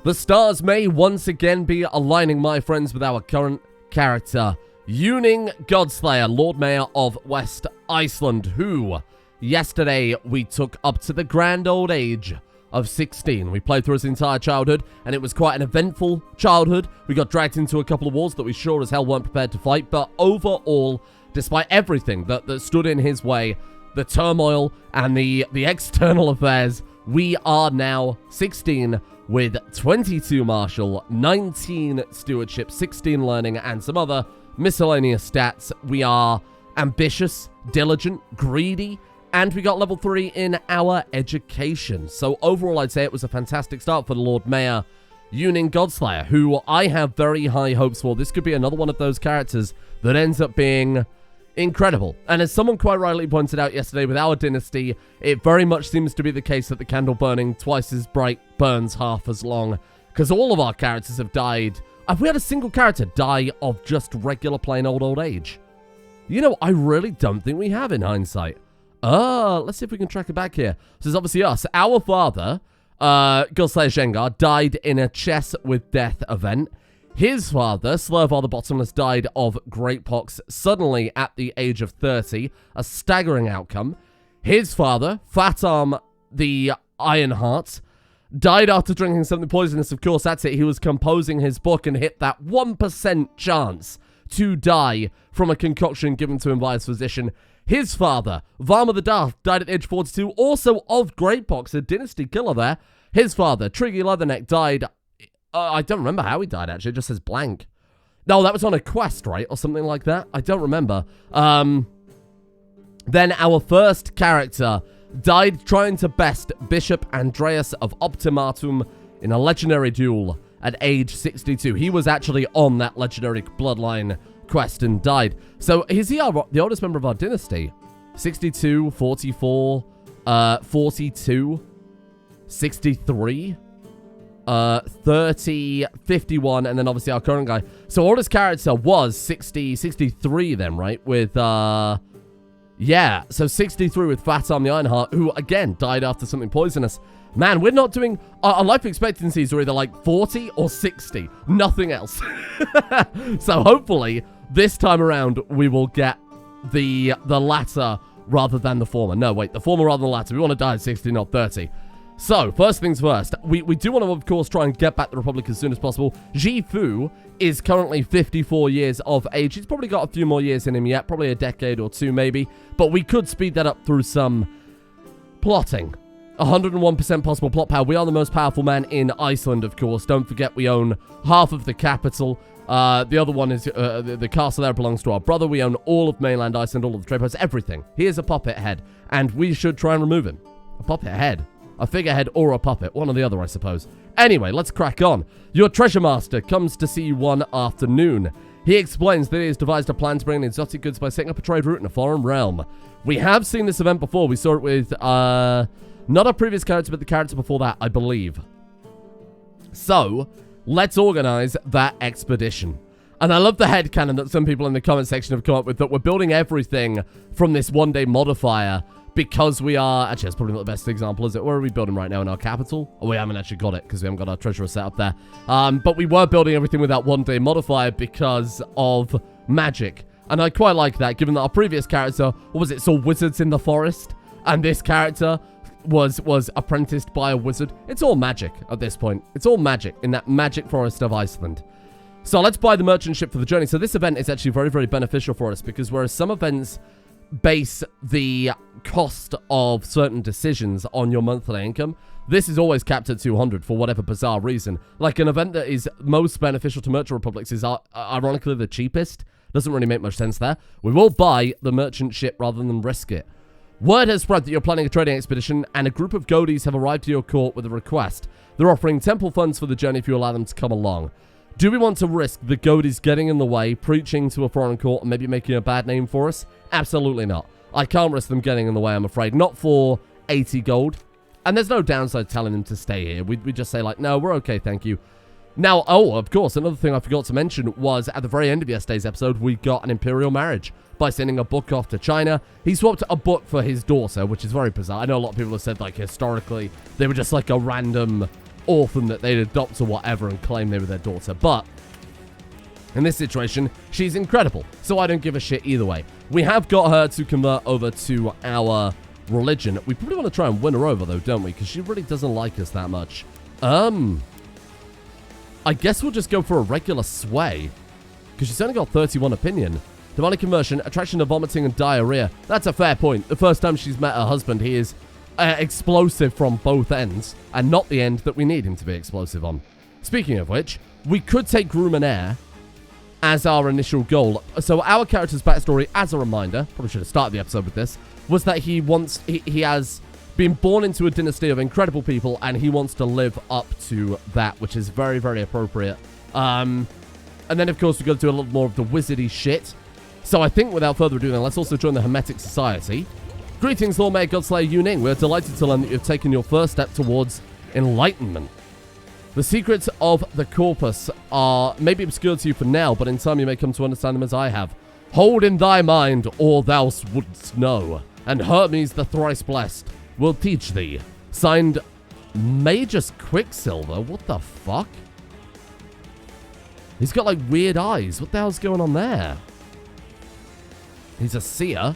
The stars may once again be aligning, my friends, with our current character, Uning Godslayer, Lord Mayor of West Iceland, who yesterday we took up to the grand old age of 16. We played through his entire childhood, and it was quite an eventful childhood. We got dragged into a couple of wars that we sure as hell weren't prepared to fight, but overall, despite everything that stood in his way, the turmoil and the external affairs, we are now 16 with 22 martial, 19 stewardship, 16 learning, and some other miscellaneous stats. We are ambitious, diligent, greedy, and we got level 3 in our education. So overall, I'd say it was a fantastic start for the Lord Mayor, Uning Godslayer, who I have very high hopes for. This could be another one of those characters that ends up being incredible. And as someone quite rightly pointed out yesterday, with our dynasty, it very much seems to be the case that the candle burning twice as bright burns half as long, because all of our characters have died. Have we had a single character die of just regular plain old age? You know, I really don't think we have in hindsight. Let's see if we can track it back here. This is obviously us. Our father, Godslayer Zhengar, died in a chess with death event. His father, Slurvar the Bottomless, died of great pox suddenly at the age of 30. A staggering outcome. His father, Fatarm the Ironheart, died after drinking something poisonous. Of course, that's it. He was composing his book and hit that 1% chance to die from a concoction given to him by his physician. His father, Varma the Daft, died at age 42, also of great pox, a dynasty killer there. His father, Triggy Leatherneck, died... I don't remember how he died, actually. It just says blank. No, that was on a quest, right? Or something like that. I don't remember. Then our first character died trying to best Bishop Andreas of Optimatum in a legendary duel at age 62. He was actually on that legendary bloodline quest and died. So is he the oldest member of our dynasty? 62, 44, 42, 63... 30, 51, and then obviously our current guy. So oldest character was 63 then, right? With, yeah, so 63 with Fatarm the Ironheart, who, again, died after something poisonous. Man, we're not doing... Our life expectancies are either like 40 or 60. Nothing else. So hopefully, this time around, we will get the latter rather than the former. No, wait, the former rather than the latter. We want to die at 60, not 30. So, first things first, we do want to, of course, try and get back the Republic as soon as possible. Ji-Fu is currently 54 years of age. He's probably got a few more years in him yet, probably a decade or two maybe, but we could speed that up through some plotting. 101% possible plot power. We are the most powerful man in Iceland, of course. Don't forget we own half of the capital. The other one is, the castle there belongs to our brother. We own all of mainland Iceland, all of the trade posts, everything. He is a puppet head, and we should try and remove him. A puppet head. A figurehead or a puppet. One or the other, I suppose. Anyway, let's crack on. Your treasure master comes to see you one afternoon. He explains that he has devised a plan to bring in exotic goods by setting up a trade route in a foreign realm. We have seen this event before. We saw it with, not our previous character, but the character before that, I believe. So, let's organize that expedition. And I love the headcanon that some people in the comment section have come up with, that we're building everything from this one-day modifier because we are... Actually, that's probably not the best example, is it? Where are we building right now? In our capital? Oh, we haven't actually got it because we haven't got our treasurer set up there. But we were building everything with that one-day modifier because of magic. And I quite like that, given that our previous character, what was it, saw wizards in the forest? And this character was apprenticed by a wizard. It's all magic at this point. It's all magic in that magic forest of Iceland. So let's buy the merchant ship for the journey. So this event is actually very, very beneficial for us because whereas some events base the cost of certain decisions on your monthly income, this is always capped at 200 for whatever bizarre reason. Like an event that is most beneficial to merchant republics is ironically the cheapest. Doesn't really make much sense there. We will buy the merchant ship rather than risk it. Word has spread that you're planning a trading expedition, and a group of Godis have arrived to your court with a request. They're offering temple funds for the journey if you allow them to come along. Do we want to risk the Godis getting in the way, preaching to a foreign court, and maybe making a bad name for us? Absolutely not. I can't risk them getting in the way, I'm afraid. Not for 80 gold. And there's no downside telling them to stay here. We just say, like, no, we're okay, thank you. Now, oh, of course, another thing I forgot to mention was at the very end of yesterday's episode, we got an imperial marriage by sending a book off to China. He swapped a book for his daughter, which is very bizarre. I know a lot of people have said, like, historically, they were just, like, a random orphan that they'd adopt or whatever and claim they were their daughter. But in this situation, she's incredible. So I don't give a shit either way. We have got her to convert over to our religion. We probably want to try and win her over, though, don't we? Because she really doesn't like us that much. I guess we'll just go for a regular sway. Because she's only got 31 opinion. Demonic conversion, attraction to vomiting and diarrhea. That's a fair point. The first time she's met her husband, he is explosive from both ends. And not the end that we need him to be explosive on. Speaking of which, we could take Crusader as our initial goal. So our character's backstory, as a reminder, probably should have started the episode with this, was that he has been born into a dynasty of incredible people, and he wants to live up to that, which is very, very appropriate. And then, of course, we've got to do a little more of the wizardy shit. So I think, without further ado, then, let's also join the Hermetic Society. Greetings, Lord Mayor Godslayer Yuning. We're delighted to learn that you've taken your first step towards enlightenment. The secrets of the corpus are maybe obscured to you for now, but in time you may come to understand them as I have. Hold in thy mind all thou wouldst know, and Hermes the thrice blessed will teach thee. Signed, Magus Quicksilver. What the fuck? He's got, like, weird eyes. What the hell's going on there? He's a seer.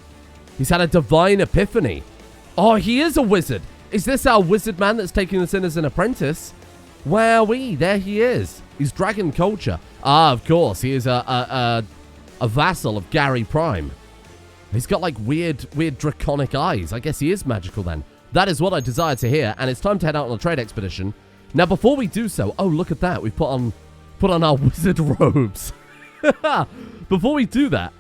He's had a divine epiphany. Oh, he is a wizard. Is this our wizard man that's taking us in as an apprentice? Wowee, there he is. He's dragon culture. Ah, of course. He is a vassal of Gary Prime. He's got, like, weird draconic eyes. I guess he is magical then. That is what I desire to hear, and it's time to head out on a trade expedition. Now, before we do so... Oh, look at that. We've put on our wizard robes. Before we do that,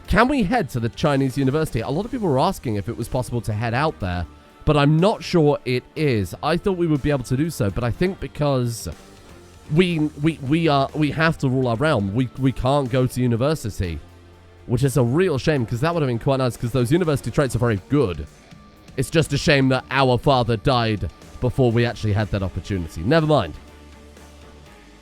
can we head to the Chinese university? A lot of people were asking if it was possible to head out there, but I'm not sure it is. I thought we would be able to do so, but I think because we have to rule our realm, we can't go to university, which is a real shame, because that would have been quite nice, because those university traits are very good. It's just a shame that our father died before we actually had that opportunity. Never mind.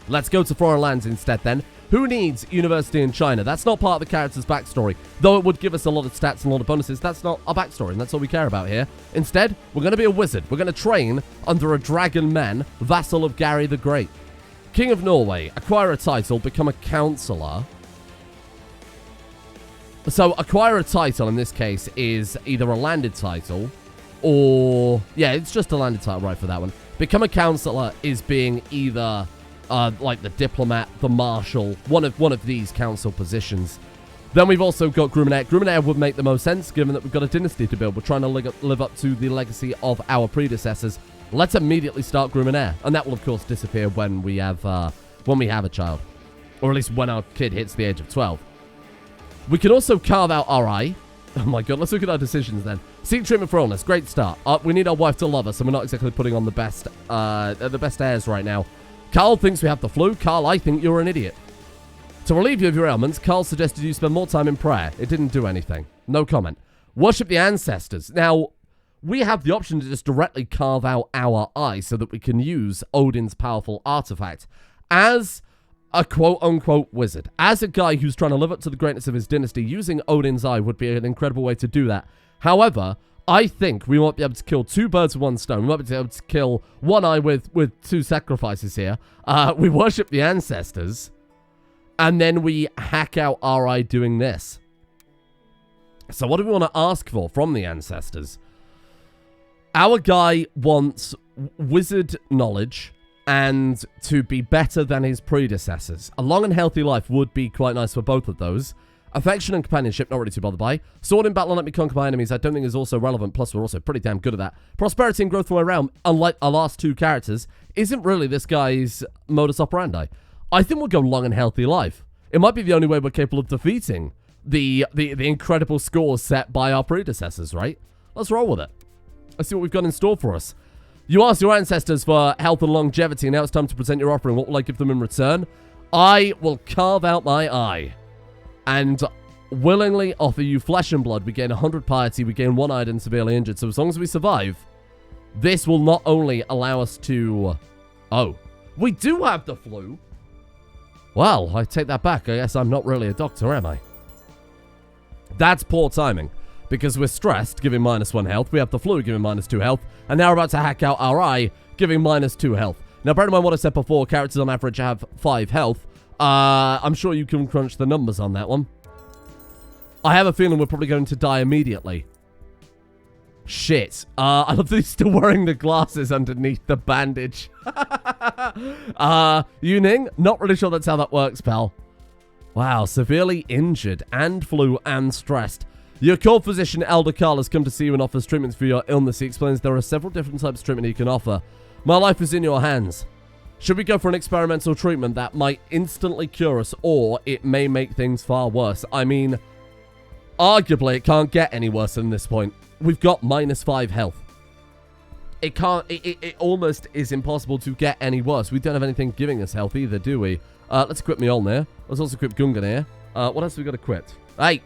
Let's go to foreign lands instead then. Who needs university in China? That's not part of the character's backstory. Though it would give us a lot of stats and a lot of bonuses, that's not our backstory, and that's all we care about here. Instead, we're going to be a wizard. We're going to train under a dragon man, vassal of Gary the Great. King of Norway, acquire a title, become a counselor. So, acquire a title in this case is either a landed title or... Yeah, it's just a landed title, right, for that one. Become a counselor is being either... like the diplomat, the marshal, one of these council positions. Then we've also got Crusader. Crusader would make the most sense, given that we've got a dynasty to build. We're trying to live up to the legacy of our predecessors. Let's immediately start Crusader, and that will of course disappear when we have a child, or at least when our kid hits the age of 12. We can also carve out RI. Oh my god, let's look at our decisions then. Seek treatment for illness, great start. We need our wife to love us, and we're not exactly putting on the best airs right now. Carl thinks we have the flu. Carl, I think you're an idiot. To relieve you of your ailments, Carl suggested you spend more time in prayer. It didn't do anything. No comment. Worship the ancestors. Now, we have the option to just directly carve out our eye so that we can use Odin's powerful artifact as a quote-unquote wizard. As a guy who's trying to live up to the greatness of his dynasty, using Odin's eye would be an incredible way to do that. However, I think we might be able to kill two birds with one stone. We might be able to kill one eye with two sacrifices here. We worship the ancestors, and then we hack out our eye doing this. So what do we want to ask for from the ancestors? Our guy wants wizard knowledge and to be better than his predecessors. A long and healthy life would be quite nice for both of those. Affection and companionship, not really too bothered by. Sword in battle and let me conquer my enemies, I don't think is also relevant, plus we're also pretty damn good at that. Prosperity and growth for my realm, unlike our last two characters, isn't really this guy's modus operandi. I think we'll go long and healthy life. It might be the only way we're capable of defeating the incredible scores set by our predecessors, right? Let's roll with it. Let's see what we've got in store for us. You asked your ancestors for health and longevity, now it's time to present your offering. What will I give them in return? I will carve out my eye and willingly offer you flesh and blood. We gain 100 piety, we gain 1 item severely injured. So as long as we survive, this will not only allow us to... Oh, we do have the flu. Well, I take that back. I guess I'm not really a doctor, am I? That's poor timing. Because we're stressed, giving -1 health. We have the flu, giving -2 health. And now we're about to hack out our eye, giving -2 health. Now, bear in mind what I said before, characters on average have 5 health. I'm sure you can crunch the numbers on that one. I have a feeling we're probably going to die immediately. Shit. I love that he's still wearing the glasses underneath the bandage. Yuning, not really sure that's how that works, pal. Wow, severely injured and flu and stressed. Your core physician, Elder Carl, has come to see you and offers treatments for your illness. He explains there are several different types of treatment he can offer. My life is in your hands. Should we go for an experimental treatment that might instantly cure us, or it may make things far worse? I mean, arguably, it can't get any worse than this point. We've got -5 health. It can't, it almost is impossible to get any worse. We don't have anything giving us health either, do we? Let's equip Mjolnir. Let's also equip Gungnir. What else have we got equipped? Hey,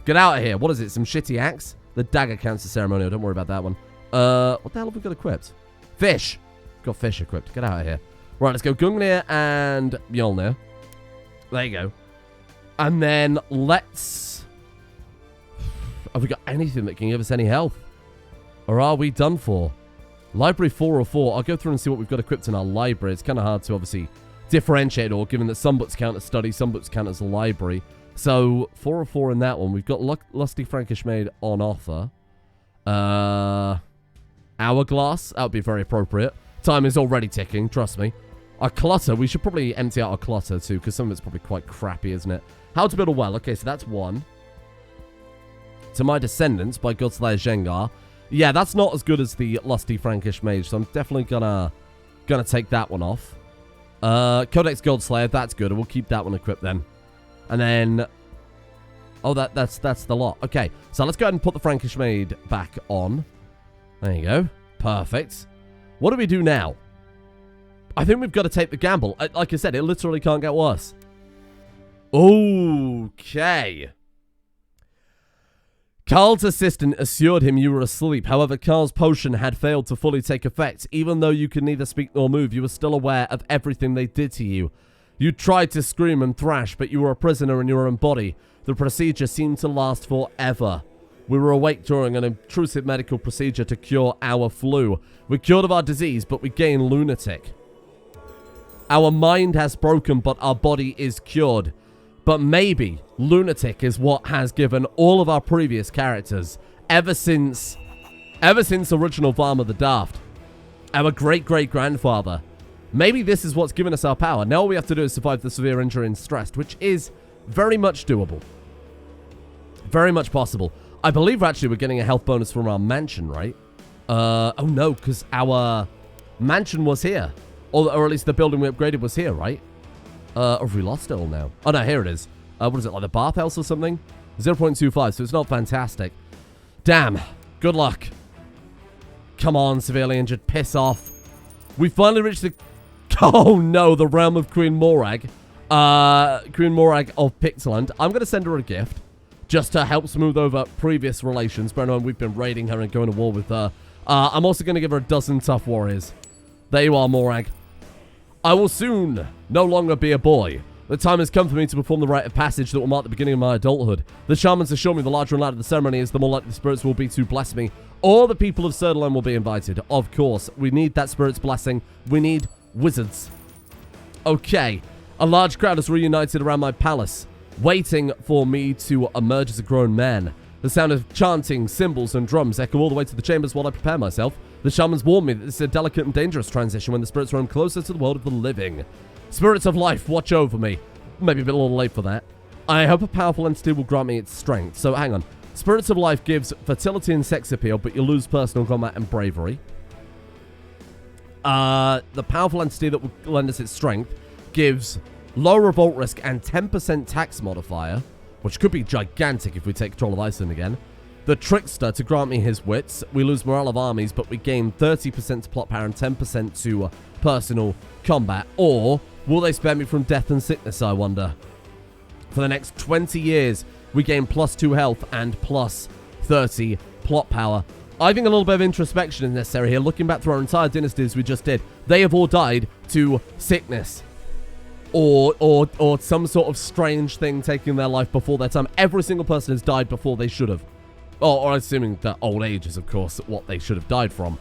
get out of here. What is it? Some shitty axe? The dagger counts as ceremonial. Don't worry about that one. What the hell have we got equipped? Fish. Got fish equipped. Get out of here. Right, let's go Gungnir and Mjolnir. There you go. And then let's... Have we got anything that can give us any health? Or are we done for? Library 404. I'll go through and see what we've got equipped in our library. It's kind of hard to obviously differentiate all, given that some books count as study, some books count as a library. So, 404 in that one. We've got Lusty Frankish Maid on offer. Hourglass. That would be very appropriate. Time is already ticking, trust me. Our clutter. We should probably empty out our clutter too, because some of it's probably quite crappy, isn't it? How to build a well. Okay, so that's one. To My Descendants by Godslayer Jengar. Yeah, that's not as good as the Lusty Frankish Mage, so I'm definitely gonna take that one off. Codex Godslayer, that's good. We'll keep that one equipped then. And then... Oh, that's the lot. Okay, so let's go ahead and put the Frankish Maid back on. There you go. Perfect. What do we do now? I think we've got to take the gamble. Like I said, it literally can't get worse. Okay. Carl's assistant assured him you were asleep. However, Carl's potion had failed to fully take effect. Even though you could neither speak nor move, you were still aware of everything they did to you. You tried to scream and thrash, but you were a prisoner in your own body. The procedure seemed to last forever. We were awake during an intrusive medical procedure to cure our flu. We cured of our disease, but we gained lunatic. Our mind has broken, but our body is cured. But maybe lunatic is what has given all of our previous characters, ever since original Varma the Daft, our great-great-grandfather. Maybe this is what's given us our power. Now all we have to do is survive the severe injury and stress, which is very much doable. Very much possible. I believe actually we're getting a health bonus from our mansion, right? Oh no, because our mansion was here. Or at least the building we upgraded was here, right? Or have we lost it all now? Oh no, here it is. What is it, like the bathhouse or something? 0.25, so it's not fantastic. Damn. Good luck. Come on, severely injured. Piss off. We finally reached the... Oh no, the realm of Queen Morag. Queen Morag of Pixeland. I'm going to send her a gift. Just to help smooth over previous relations. Bear in mind, we've been raiding her and going to war with her. I'm also going to give her a dozen tough warriors. There you are, Morag. I will soon no longer be a boy. The time has come for me to perform the rite of passage that will mark the beginning of my adulthood. The shamans assure me the larger and louder the ceremony is, the more likely the spirits will be to bless me. All the people of Surdalen will be invited. Of course, we need that spirit's blessing. We need wizards. Okay. A large crowd is reunited around my palace, waiting for me to emerge as a grown man. The sound of chanting, cymbals, and drums echo all the way to the chambers while I prepare myself. The shamans warn me that this is a delicate and dangerous transition when the spirits roam closer to the world of the living. Spirits of life, watch over me. Maybe a bit a little late for that. I hope a powerful entity will grant me its strength. So, hang on. Spirits of life gives fertility and sex appeal, but you lose personal combat and bravery. The powerful entity that will lend us its strength gives low revolt risk and 10% tax modifier, which could be gigantic if we take control of Iceland again. The trickster to grant me his wits. We lose morale of armies, but we gain 30% to plot power and 10% to personal combat. Or will they spare me from death and sickness, I wonder? For the next 20 years, we gain +2 health and +30 plot power. I think a little bit of introspection is necessary here. Looking back through our entire dynasties we just did, they have all died to sickness. Or some sort of strange thing taking their life before their time. Every single person has died before they should have. Or assuming that old age is, of course, what they should have died from.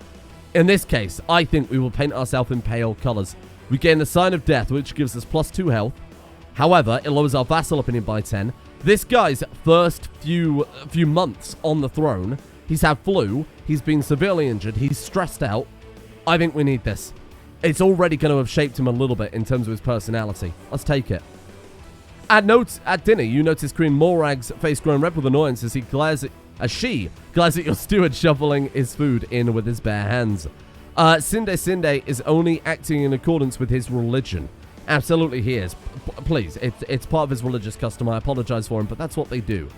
In this case, I think we will paint ourselves in pale colors. We gain the Sign of Death, which gives us +2 health. However, it lowers our vassal opinion by 10. This guy's first few months on the throne, he's had flu, he's been severely injured, he's stressed out. I think we need this. It's already going to have shaped him a little bit in terms of his personality. Let's take it. At dinner, you notice Queen Morag's face growing red with annoyance as she glares at your steward shoveling his food in with his bare hands. Sinde is only acting in accordance with his religion. Absolutely he is. Please, it's part of his religious custom. I apologize for him, but that's what they do.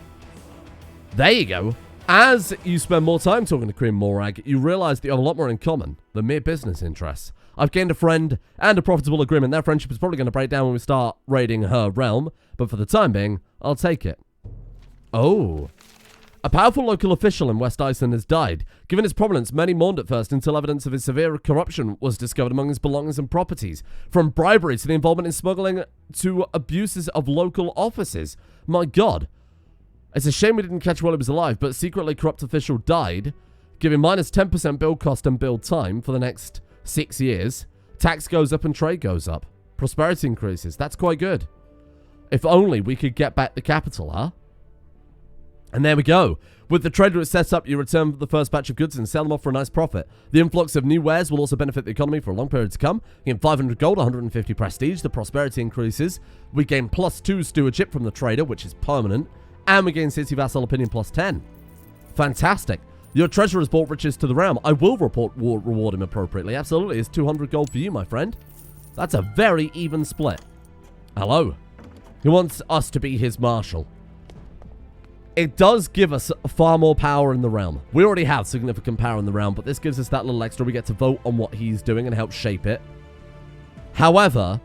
There you go. As you spend more time talking to Queen Morag, you realize that you have a lot more in common than mere business interests. I've gained a friend and a profitable agreement. That friendship is probably going to break down when we start raiding her realm, but for the time being, I'll take it. Oh. A powerful local official in West Iceland has died. Given his prominence, many mourned at first until evidence of his severe corruption was discovered among his belongings and properties. From bribery to the involvement in smuggling to abuses of local offices. My God. It's a shame we didn't catch while he was alive, but a secretly corrupt official died, giving minus 10% build cost and build time for the next 6 years. Tax goes up and trade goes up. Prosperity increases. That's quite good. If only we could get back the capital, huh? And there we go. With the trade route set up, you return the first batch of goods and sell them off for a nice profit. The influx of new wares will also benefit the economy for a long period to come. You gain 500 gold, 150 prestige. The prosperity increases. We gain +2 stewardship from the trader, which is permanent. And we gain city vassal opinion +10. Fantastic. Your treasurer has brought riches to the realm. I will reward him appropriately. Absolutely. It's 200 gold for you, my friend. That's a very even split. Hello. He wants us to be his marshal. It does give us far more power in the realm. We already have significant power in the realm, but this gives us that little extra. We get to vote on what he's doing and help shape it. However,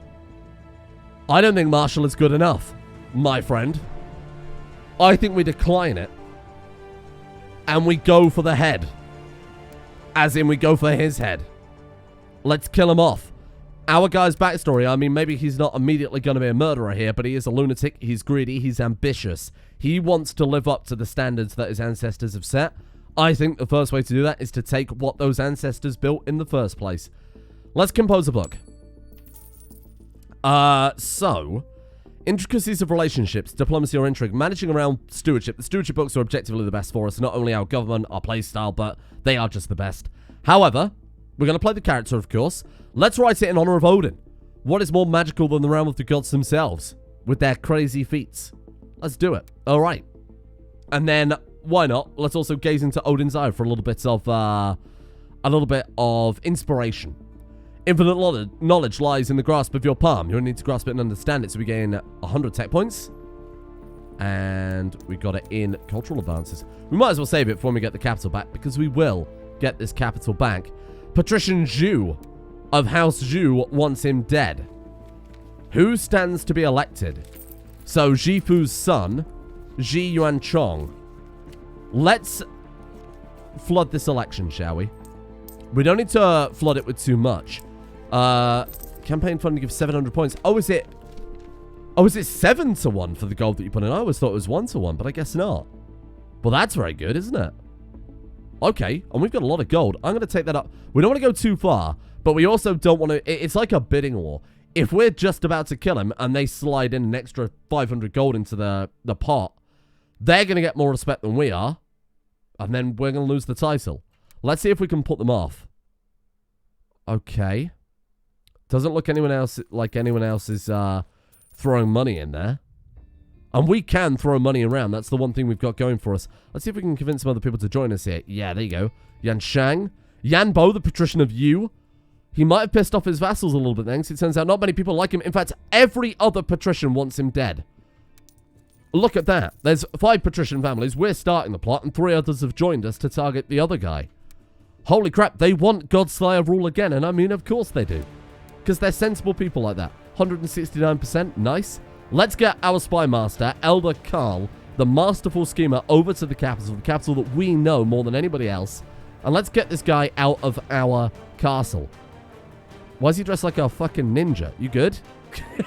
I don't think marshal is good enough, my friend. I think we decline it. And we go for the head. As in, we go for his head. Let's kill him off. Our guy's backstory, I mean, maybe he's not immediately going to be a murderer here, but he is a lunatic, he's greedy, he's ambitious. He wants to live up to the standards that his ancestors have set. I think the first way to do that is to take what those ancestors built in the first place. Let's compose a book. So, intricacies of relationships, diplomacy or intrigue, managing around stewardship. The stewardship books are objectively the best for us, not only our government, our playstyle, but they are just the best. However, we're going to play the character, of course. Let's write it in honor of Odin. What is more magical than the realm of the gods themselves, with their crazy feats? Let's do it. All right. And then, why not? Let's also gaze into Odin's eye for a little bit of inspiration. Infinite knowledge lies in the grasp of your palm. You only need to grasp it and understand it. So we gain 100 tech points. And we got it in cultural advances. We might as well save it before we get the capital back, because we will get this capital back. Patrician Zhu of House Zhu wants him dead. Who stands to be elected? So, Jifu's son, Ji Yuanchong. Let's flood this election, shall we? We don't need to flood it with too much. Campaign funding gives 700 points. Oh, is it 7-to-1 for the gold that you put in? I always thought it was 1-to-1, but I guess not. Well, that's very good, isn't it? Okay, and we've got a lot of gold. I'm going to take that up. We don't want to go too far, but we also don't want to... It's like a bidding war. If we're just about to kill him and they slide in an extra 500 gold into the pot, they're going to get more respect than we are, and then we're going to lose the title. Let's see if we can put them off. Okay. Doesn't look like anyone else is throwing money in there. And we can throw money around. That's the one thing we've got going for us. Let's see if we can convince some other people to join us here. Yeah, there you go. Yan Shang. Yan Bo, the patrician of Yu. He might have pissed off his vassals a little bit then, because it turns out not many people like him. In fact, every other patrician wants him dead. Look at that. There's 5 patrician families. We're starting the plot, and 3 others have joined us to target the other guy. Holy crap, they want Godslayer rule again, and I mean, of course they do. Because they're sensible people like that. 169%, nice. Let's get our spy master, Elder Carl, the masterful schemer, over to the capital that we know more than anybody else. And let's get this guy out of our castle. Why is he dressed like a fucking ninja? You good?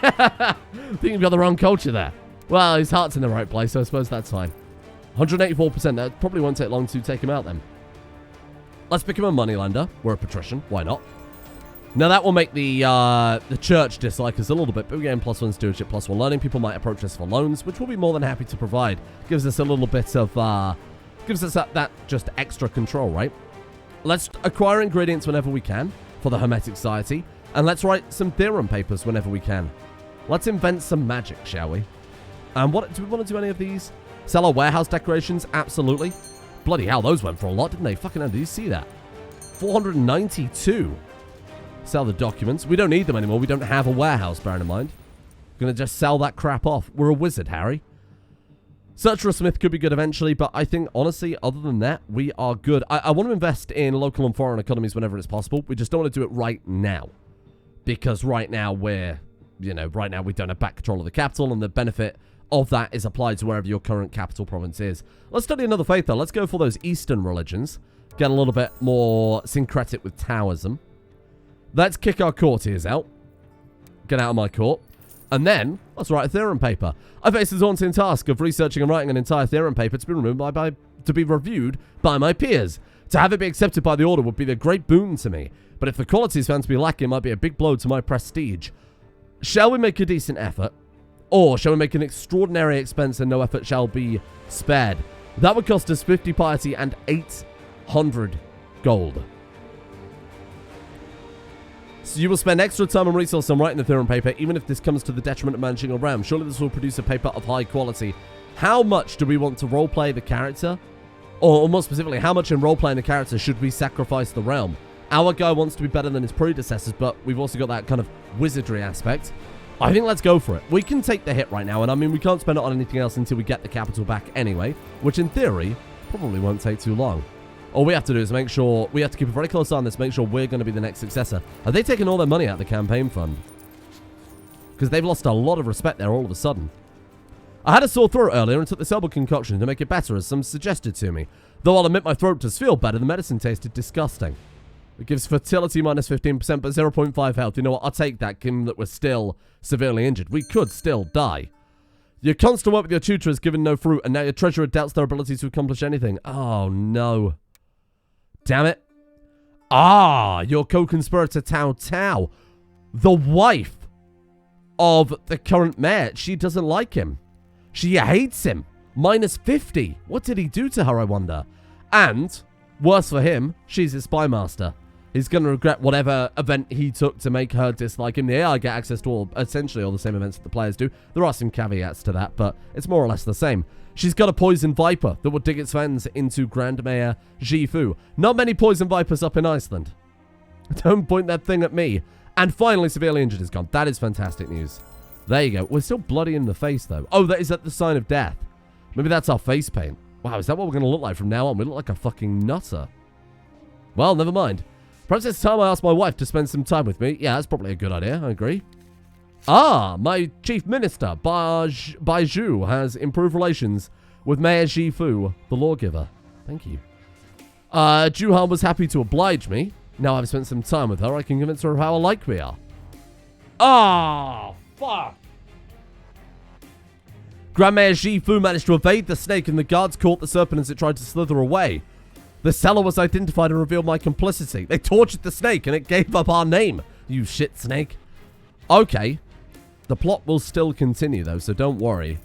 I think you've got the wrong culture there. Well, his heart's in the right place, so I suppose that's fine. 184%. That probably won't take long to take him out then. Let's become a moneylender. We're a patrician. Why not? Now, that will make the church dislike us a little bit, but we gain +1 stewardship, +1 learning. People might approach us for loans, which we'll be more than happy to provide. Gives us a little bit of, gives us that just extra control, right? Let's acquire ingredients whenever we can for the Hermetic Society, and let's write some theorem papers whenever we can. Let's invent some magic, shall we? And what do we want to do any of these? Sell our warehouse decorations? Absolutely. Bloody hell, those went for a lot, didn't they? Fucking hell, did you see that? 492. Sell the documents. We don't need them anymore. We don't have a warehouse, bearing in mind. Gonna just sell that crap off. We're a wizard, Harry. Search for a smith could be good eventually, but I think, honestly, other than that, we are good. I want to invest in local and foreign economies whenever it's possible. We just don't want to do it right now. Because right now we're, right now we don't have back control of the capital, and the benefit of that is applied to wherever your current capital province is. Let's study another faith, though. Let's go for those Eastern religions. Get a little bit more syncretic with Taoism. Let's kick our courtiers out. Get out of my court. And then, let's write a theorem paper. I face the daunting task of researching and writing an entire theorem paper to be reviewed by my peers. To have it be accepted by the order would be a great boon to me. But if the quality is found to be lacking, it might be a big blow to my prestige. Shall we make a decent effort? Or shall we make an extraordinary expense and no effort shall be spared? That would cost us 50 piety and 800 gold. So you will spend extra time and resource on writing the theorem paper, even if this comes to the detriment of managing a realm. Surely this will produce a paper of high quality. How much do we want to roleplay the character? Or more specifically, how much in roleplaying the character should we sacrifice the realm? Our guy wants to be better than his predecessors, but we've also got that kind of wizardry aspect. I think let's go for it. We can take the hit right now, and I mean, we can't spend it on anything else until we get the capital back anyway, which in theory probably won't take too long. All we have to do is make sure, we have to keep a very close eye on this, make sure we're going to be the next successor. Are they taking all their money out of the campaign fund? Because they've lost a lot of respect there all of a sudden. I had a sore throat earlier and took this herbal concoction to make it better, as some suggested to me. Though I'll admit my throat does feel better, the medicine tasted disgusting. It gives fertility minus 15%, but 0.5 health. You know what? I'll take that, given that we're still severely injured. We could still die. Your constant work with your tutor has given no fruit, and now your treasurer doubts their ability to accomplish anything. Oh, no. Damn it. Ah, your co-conspirator Tao Tao. The wife of the current mayor. She doesn't like him. She hates him. Minus 50. What did he do to her, I wonder? And, worse for him, she's his spy master. He's going to regret whatever event he took to make her dislike him. The AI get access to essentially all the same events that the players do. There are some caveats to that, but it's more or less the same. She's got a poison viper that will dig its fangs into Grand Mayor Jifu. Not many poison vipers up in Iceland. Don't point that thing at me. And finally, severely injured is gone. That is fantastic news. There you go. We're still bloody in the face, though. Oh, that is that the sign of death. Maybe that's our face paint. Wow, is that what we're going to look like from now on? We look like a fucking nutter. Well, never mind. Perhaps it's time I ask my wife to spend some time with me. Yeah, that's probably a good idea. I agree. Ah, my chief minister, Baiju, has improved relations with Mayor Jifu, the lawgiver. Thank you. Juhan was happy to oblige me. Now I've spent some time with her, I can convince her of how alike we are. Ah, fuck. Grand Mayor Jifu managed to evade the snake, and the guards caught the serpent as it tried to slither away. The seller was identified and revealed my complicity. They tortured the snake, and it gave up our name. You shit snake. Okay. The plot will still continue, though, so don't worry.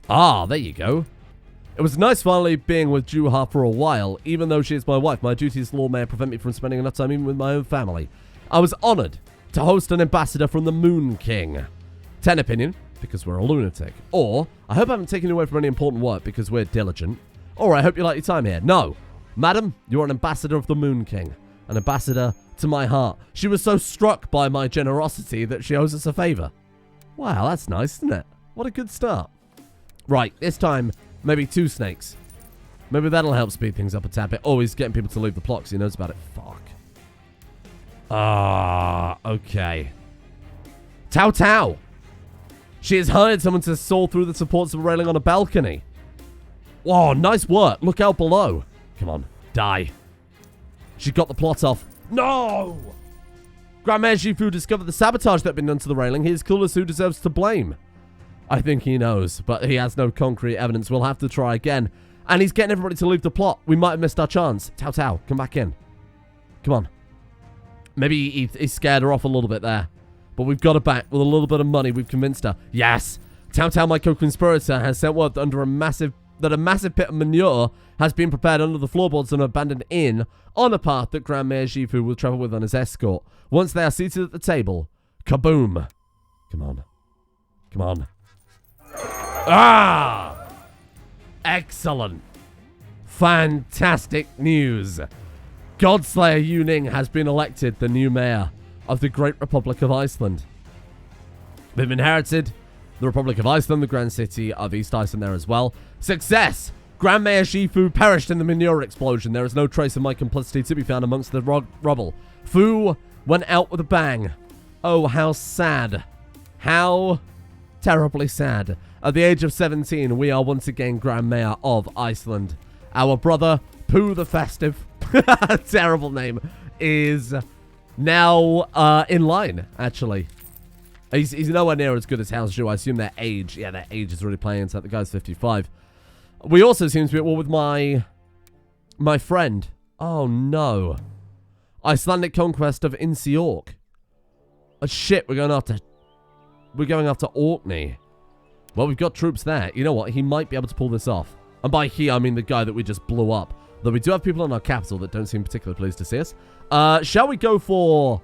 Ah, there you go. It was nice finally being with Juha for a while. Even though she is my wife, my duty as law may prevent me from spending enough time even with my own family. I was honored to host an ambassador from the Moon King. 10 opinion, because we're a lunatic. Or, I hope I haven't taken you away from any important work because we're diligent. Or, I hope you like your time here. No. Madam, you're an ambassador of the Moon King. An ambassador to my heart. She was so struck by my generosity that she owes us a favor. Wow, that's nice, isn't it? What a good start. Right, this time, maybe 2 snakes. Maybe that'll help speed things up a tad bit. Oh, he's getting people to leave the plot because he knows about it. Fuck. Ah, okay. Tao Tao. She has hired someone to saw through the supports of a railing on a balcony. Whoa, nice work. Look out below. Come on, die. She got the plot off. No! Grand Mayor Jifu discovered the sabotage that had been done to the railing. He is clueless who deserves to blame. I think he knows, but he has no concrete evidence. We'll have to try again. And he's getting everybody to leave the plot. We might have missed our chance. Tao Tao, come back in. Come on. Maybe he scared her off a little bit there. But we've got her back with a little bit of money. We've convinced her. Yes. Tao Tao, my co-conspirator, has sent word that a massive pit of manure has been prepared under the floorboards of an abandoned inn on a path that Grand Mayor Shifu will travel with on his escort. Once they are seated at the table, kaboom. Come on. Come on. Ah! Excellent. Fantastic news. Godslayer Yuning has been elected the new mayor of the Great Republic of Iceland. They've inherited the Republic of Iceland, the Grand City of East Iceland there as well. Success! Grand Mayor Shifu perished in the manure explosion. There is no trace of my complicity to be found amongst the rubble. Fu went out with a bang. Oh, how sad. How terribly sad. At the age of 17, we are once again Grand Mayor of Iceland. Our brother, Pooh the Festive, terrible name, is now in line, actually. He's nowhere near as good as House Zhu. I assume their age, their age is really playing into that. The guy's 55. We also seem to be at war with my friend. Oh, no. Icelandic conquest of Insiork. Oh, shit, we're going after Orkney. Well, we've got troops there. You know what? He might be able to pull this off. And by he, I mean the guy that we just blew up. Though we do have people in our capital that don't seem particularly pleased to see us. Shall we go for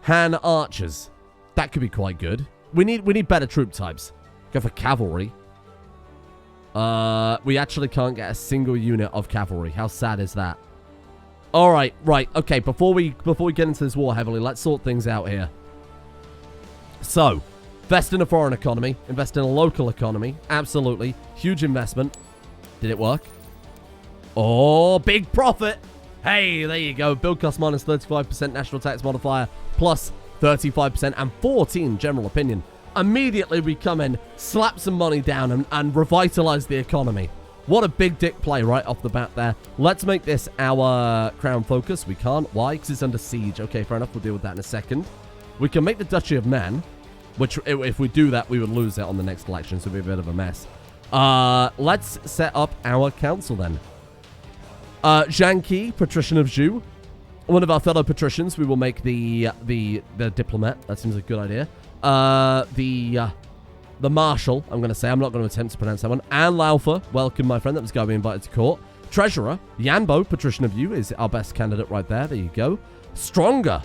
Han archers? That could be quite good. We need better troop types. Go for cavalry. We actually can't get a single unit of cavalry. How sad is that? All right, right. Okay, before we get into this war heavily, let's sort things out here. So, invest in a foreign economy. Invest in a local economy. Absolutely. Huge investment. Did it work? Oh, big profit. Hey, there you go. Build cost minus 35% national tax modifier plus 35% and 14 general opinion. Immediately we come in, slap some money down and revitalize the economy. What a big dick play right off the bat there. Let's make this our crown focus. We can't. Why? Because it's under siege. Okay, fair enough. We'll deal with that in a second. We can make the Duchy of Man, which if we do that, we would lose it on the next election, so it'd be a bit of a mess. Let's set up our council then. Zhang Qi, patrician of Zhu. One of our fellow patricians, we will make the diplomat. That seems a good idea. The marshal, I'm going to say. I'm not going to attempt to pronounce that one. Anne Laufer, welcome, my friend. That was going to be invited to court. Treasurer, Yanbo, patrician of Yu, is our best candidate right there. There you go. Stronger.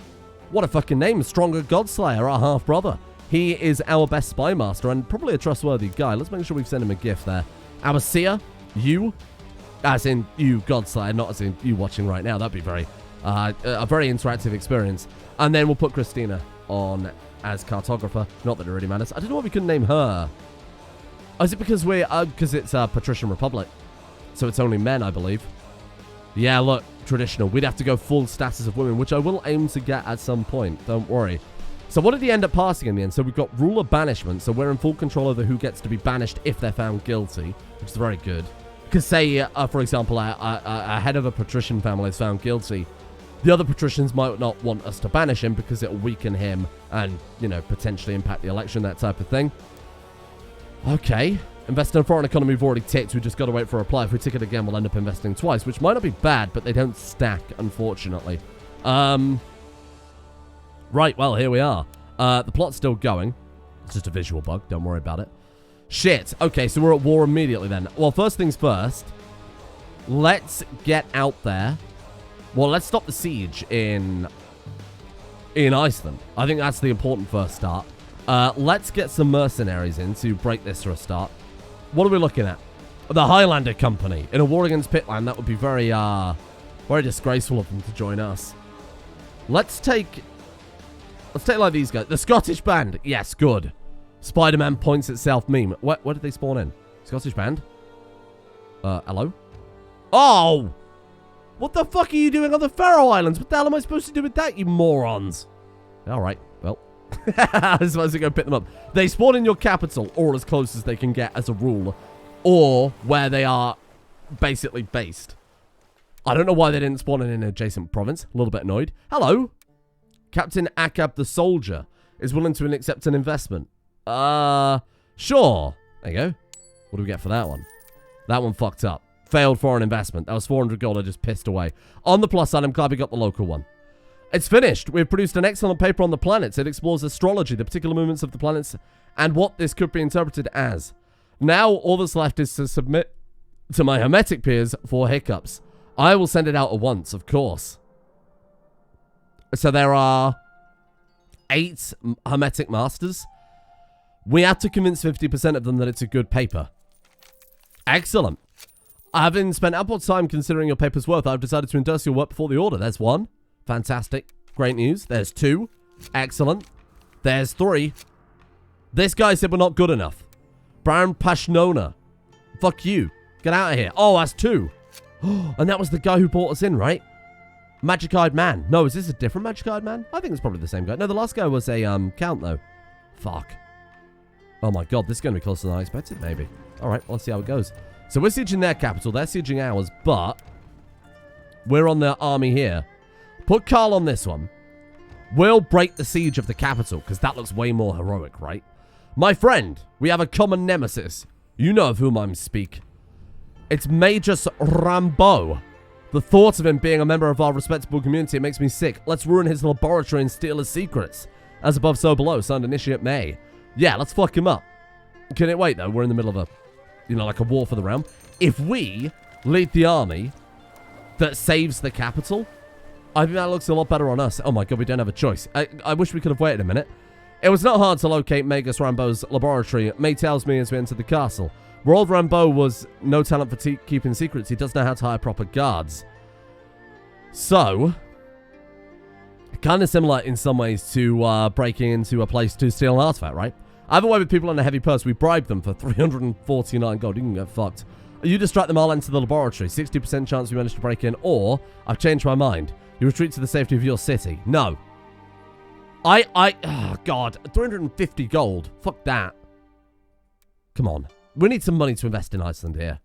What a fucking name. Stronger Godslayer, our half-brother. He is our best spy master and probably a trustworthy guy. Let's make sure we've sent him a gift there. Our seer, Yu, as in you, Godslayer, not as in you watching right now. That'd be a very interactive experience. And then we'll put Christina on as cartographer. Not that it really matters. I don't know why we couldn't name her. Oh, is it because because it's a patrician republic? So it's only men, I believe. Yeah, look, traditional. We'd have to go full status of women, which I will aim to get at some point. Don't worry. So what did he end up passing in the end? So we've got ruler banishment. So we're in full control over who gets to be banished if they're found guilty, which is very good. Because say, for example, a head of a patrician family is found guilty. The other patricians might not want us to banish him because it'll weaken him and, you know, potentially impact the election, that type of thing. Okay. Invest in a foreign economy we've already ticked. We just got to wait for a reply. If we tick it again, we'll end up investing twice, which might not be bad, but they don't stack, unfortunately. Right, well, here we are. The plot's still going. It's just a visual bug. Don't worry about it. Shit. Okay, so we're at war immediately then. Well, first things first. Let's get out there. Well, let's stop the siege in Iceland. I think that's the important first start. Let's get some mercenaries in to break this for a start. What are we looking at? The Highlander Company. In a war against Pitland, that would be very disgraceful of them to join us. Let's take like these guys. The Scottish Band. Yes, good. Spider-Man points at self meme. Where did they spawn in? Scottish Band? Hello? Oh! What the fuck are you doing on the Faroe Islands? What the hell am I supposed to do with that, you morons? Alright, well. I was supposed to go pick them up. They spawn in your capital, or as close as they can get as a rule. Or where they are basically based. I don't know why they didn't spawn in an adjacent province. A little bit annoyed. Hello? Captain Akab the Soldier is willing to accept an investment. Sure. There you go. What do we get for that one? That one fucked up. Failed foreign investment. That was 400 gold I just pissed away. On the plus side, I'm glad we got the local one. It's finished. We've produced an excellent paper on the planets. It explores astrology, the particular movements of the planets, and what this could be interpreted as. Now, all that's left is to submit to my hermetic peers for hiccups. I will send it out at once, of course. So there are 8 hermetic masters. We have to convince 50% of them that it's a good paper. Excellent. Having spent ample time considering your paper's worth, I've decided to endorse your work before the order. There's 1. Fantastic. Great news. There's 2. Excellent. There's 3. This guy said we're not good enough. Baron Pashnona. Fuck you. Get out of here. Oh, that's 2. And that was the guy who brought us in, right? Magic-Eyed Man. No, is this a different Magic-Eyed Man? I think it's probably the same guy. No, the last guy was a count, though. Fuck. Oh, my God. This is going to be closer than I expected, maybe. All right, let's see how it goes. So we're sieging their capital. They're sieging ours, but we're on their army here. Put Carl on this one. We'll break the siege of the capital, because that looks way more heroic, right? My friend, we have a common nemesis. You know of whom I speak. It's Magus Rambeau. The thought of him being a member of our respectable community makes me sick. Let's ruin his laboratory and steal his secrets. As above, so below. Signed Initiate May. Yeah, let's fuck him up. Can it wait, though? We're in the middle of a, you know, like a war for the realm. If we lead the army that saves the capital, I think that looks a lot better on us. Oh my God, we don't have a choice. I wish we could have waited a minute. It was not hard to locate Magus Rambeau's laboratory. May tells me as we entered the castle. Where old Rambeau was no talent for keeping secrets, he does know how to hire proper guards. So, kind of similar in some ways to breaking into a place to steal an artifact, right? I have a way with people in a heavy purse. We bribe them for 349 gold. You can get fucked. You distract them, I'll enter the laboratory. 60% chance we manage to break in, or I've changed my mind. You retreat to the safety of your city. No. Oh God, 350 gold. Fuck that. Come on. We need some money to invest in Iceland here.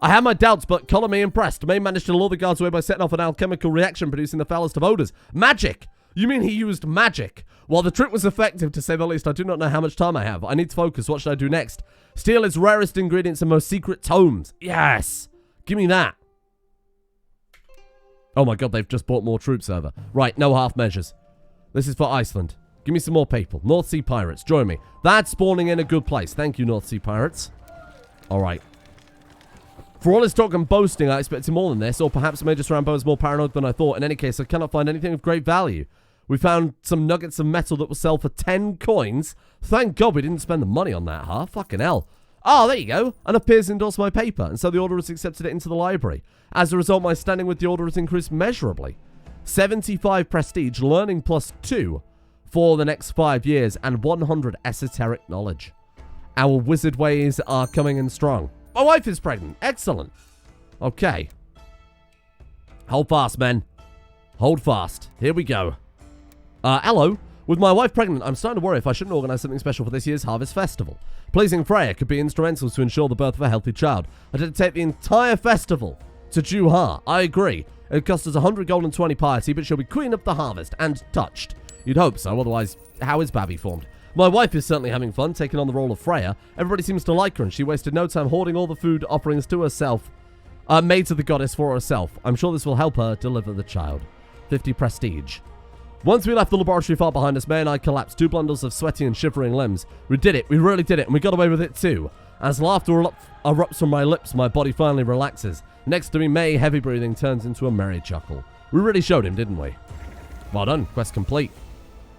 I have my doubts, but colour me impressed. May managed to lure the guards away by setting off an alchemical reaction producing the foulest of odours. Magic! You mean he used magic? While the trick was effective, to say the least, I do not know how much time I have. I need to focus. What should I do next? Steal its rarest ingredients and most secret tomes. Yes! Give me that. Oh my God, they've just brought more troops over. Right, no half measures. This is for Iceland. Give me some more people. North Sea Pirates, join me. That's spawning in a good place. Thank you, North Sea Pirates. All right. For all his talk and boasting, I expected more than this, or perhaps Magus Rambeau is more paranoid than I thought. In any case, I cannot find anything of great value. We found some nuggets of metal that will sell for 10 coins. Thank God we didn't spend the money on that, huh? Fucking hell. Oh, there you go. Enough peers endorsed my paper, and so the order has accepted it into the library. As a result, my standing with the order has increased measurably. 75 prestige, learning plus 2 for the next 5 years, and 100 esoteric knowledge. Our wizard ways are coming in strong. My wife is pregnant. Excellent. Okay. Hold fast, men. Hold fast. Here we go. Hello. With my wife pregnant, I'm starting to worry if I shouldn't organize something special for this year's Harvest Festival. Pleasing Freya could be instrumental to ensure the birth of a healthy child. I did take the entire festival to Juha. I agree. It cost us 100 gold and 20 piety, but she'll be queen of the harvest and touched. You'd hope so, otherwise, how is Babby formed? My wife is certainly having fun, taking on the role of Freya. Everybody seems to like her, and she wasted no time hoarding all the food offerings to herself, made to the goddess for herself. I'm sure this will help her deliver the child. 50 prestige. Once we left the laboratory far behind us, May and I collapsed, 2 bundles of sweaty and shivering limbs. We did it, we really did it, and we got away with it too. As laughter erupts from my lips, my body finally relaxes. Next to me, May, heavy breathing, turns into a merry chuckle. We really showed him, didn't we? Well done, quest complete.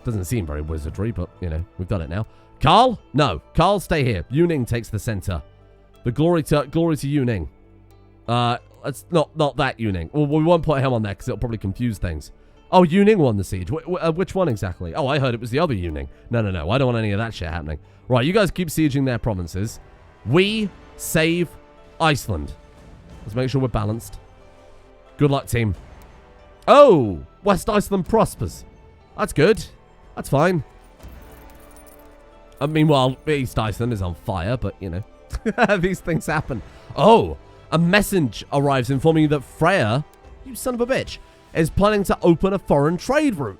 Doesn't seem very wizardry, but, you know, we've done it now. Carl? No. Carl, stay here. Yuning takes the center. The glory to Yuning. It's not that Yuning. Well, we won't put him on there because it'll probably confuse things. Oh, Yuning won the siege. Which one exactly? Oh, I heard it was the other Yuning. No. I don't want any of that shit happening. Right, you guys keep sieging their provinces. We save Iceland. Let's make sure we're balanced. Good luck, team. Oh, West Iceland prospers. That's good. That's fine. Meanwhile, East Iceland is on fire, but, you know, these things happen. Oh, a message arrives informing you that Freya, you son of a bitch, is planning to open a foreign trade route.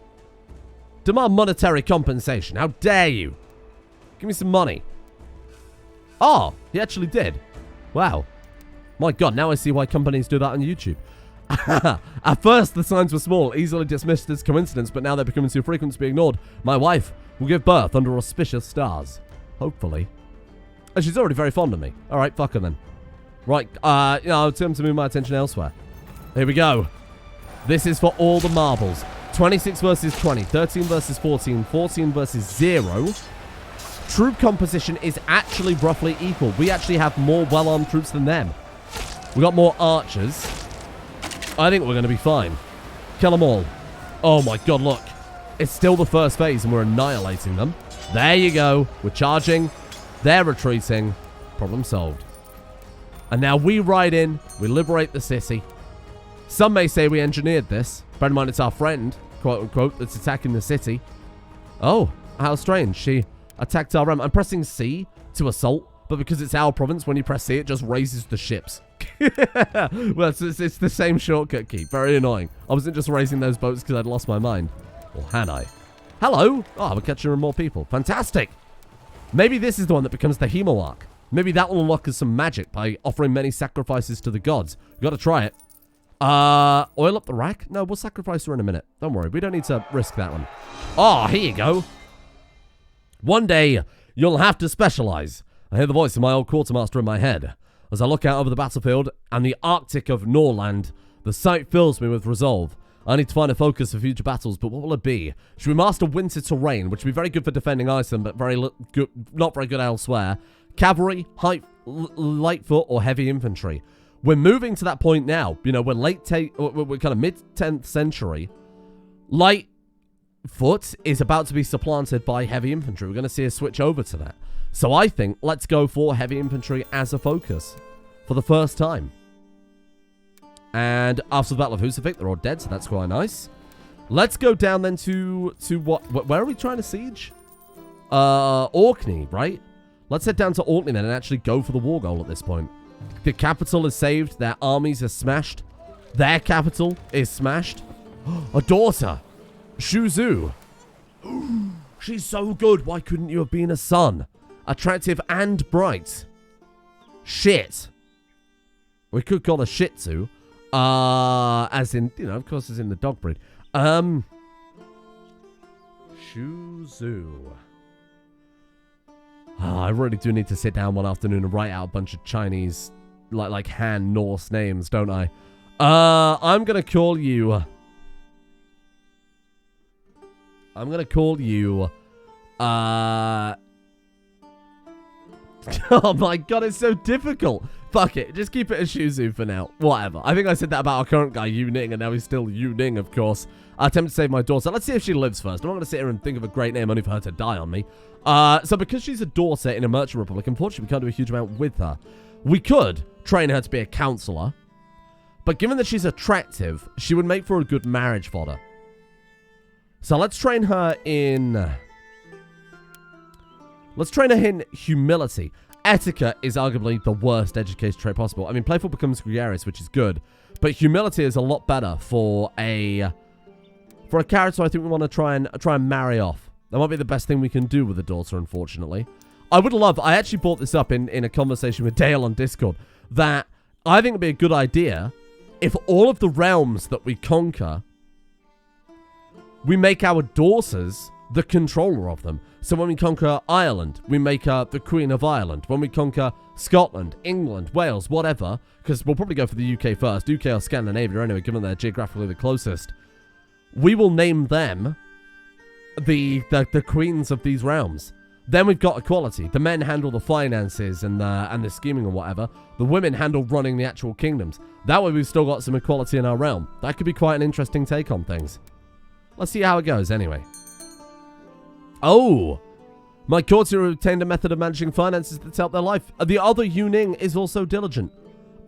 Demand monetary compensation. How dare you? Give me some money. Oh, he actually did. Wow. My God, now I see why companies do that on YouTube. At first, the signs were small, easily dismissed as coincidence, but now they're becoming too frequent to be ignored. My wife will give birth under auspicious stars. Hopefully. And she's already very fond of me. Alright, fuck her then. Right, it's time to move my attention elsewhere. Here we go. This is for all the marbles. 26 versus 20, 13 versus 14, 14 versus 0. Troop composition is actually roughly equal. We actually have more well-armed troops than them. We got more archers. I think we're going to be fine. Kill them all. Oh my God, look. It's still the first phase and we're annihilating them. There you go. We're charging. They're retreating. Problem solved. And now we ride in. We liberate the city. Some may say we engineered this. Bear in mind it's our friend, quote unquote, that's attacking the city. Oh, how strange. She attacked our realm. I'm pressing C to assault, but because it's our province, when you press C, it just raises the ships. Well, it's the same shortcut key. Very annoying. I wasn't just raising those boats because I'd lost my mind. Or had I? Hello? Oh, we're catching more people. Fantastic. Maybe this is the one that becomes the Hemo arc. Maybe that will unlock us some magic by offering many sacrifices to the gods. We've got to try it. Oil up the rack? No, we'll sacrifice her in a minute. Don't worry, we don't need to risk that one. Oh, here you go. One day, you'll have to specialize. I hear the voice of my old quartermaster in my head. As I look out over the battlefield and the Arctic of Norland, the sight fills me with resolve. I need to find a focus for future battles, but what will it be? Should we master winter terrain, which would be very good for defending Iceland, but not very good elsewhere? Cavalry, light foot, or heavy infantry? We're moving to that point now. You know, we're we're kind of mid-10th century. Light foot is about to be supplanted by heavy infantry. We're going to see a switch over to that. So I think let's go for heavy infantry as a focus for the first time. And after the Battle of Husavik, they're all dead, so that's quite nice. Let's go down then to what? Where are we trying to siege? Orkney, right? Let's head down to Orkney then and actually go for the war goal at this point. The capital is saved. Their armies are smashed. Their capital is smashed. A daughter. Shuzu. She's so good. Why couldn't you have been a son? Attractive and bright. Shit. We could call her Shih Tzu. As in, you know, of course, as in the dog breed. Shuzu. Oh, I really do need to sit down one afternoon and write out a bunch of Chinese, like Han Norse names, don't I? I'm gonna call you. Oh my God, it's so difficult. Fuck it, just keep it as Shuzu for now. Whatever. I think I said that about our current guy, Yu Ning, and now he's still Yu Ning, of course. I attempt to save my daughter. Let's see if she lives first. I'm not going to sit here and think of a great name only for her to die on me. So because she's a daughter in a merchant republic, unfortunately we can't do a huge amount with her. We could train her to be a counselor, but given that she's attractive, she would make for a good marriage fodder. So let's train her in... Let's train her in humility. Etiquette is arguably the worst education trait possible. I mean, playful becomes gregarious, which is good, but humility is a lot better for a character I think we want to try and marry off. That might be the best thing we can do with a daughter, unfortunately. I actually brought this up in a conversation with Dale on Discord, that I think it'd be a good idea if all of the realms that we conquer, we make our daughters the controller of them. So when we conquer Ireland, we make her the Queen of Ireland. When we conquer Scotland, England, Wales, whatever, because we'll probably go for the UK first, UK or Scandinavia anyway, given they're geographically the closest, we will name them the queens of these realms. Then we've got equality. The men handle the finances and the scheming and whatever. The women handle running the actual kingdoms. That way we've still got some equality in our realm. That could be quite an interesting take on things. Let's see how it goes anyway. Oh! My courtier obtained a method of managing finances that's helped their life. The other Yu Ning is also diligent.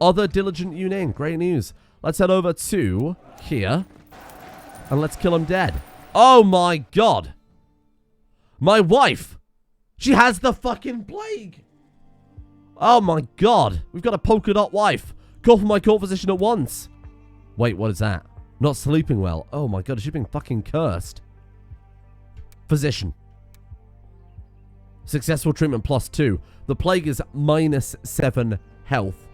Other diligent Yu Ning. Great news. Let's head over to here. And let's kill him dead. Oh my God! My wife! She has the fucking plague! Oh my God! We've got a polka dot wife. Call for my court physician at once. Wait, what is that? Not sleeping well. Oh my God, is she being fucking cursed? Physician. Successful treatment +2. The plague is -7 health.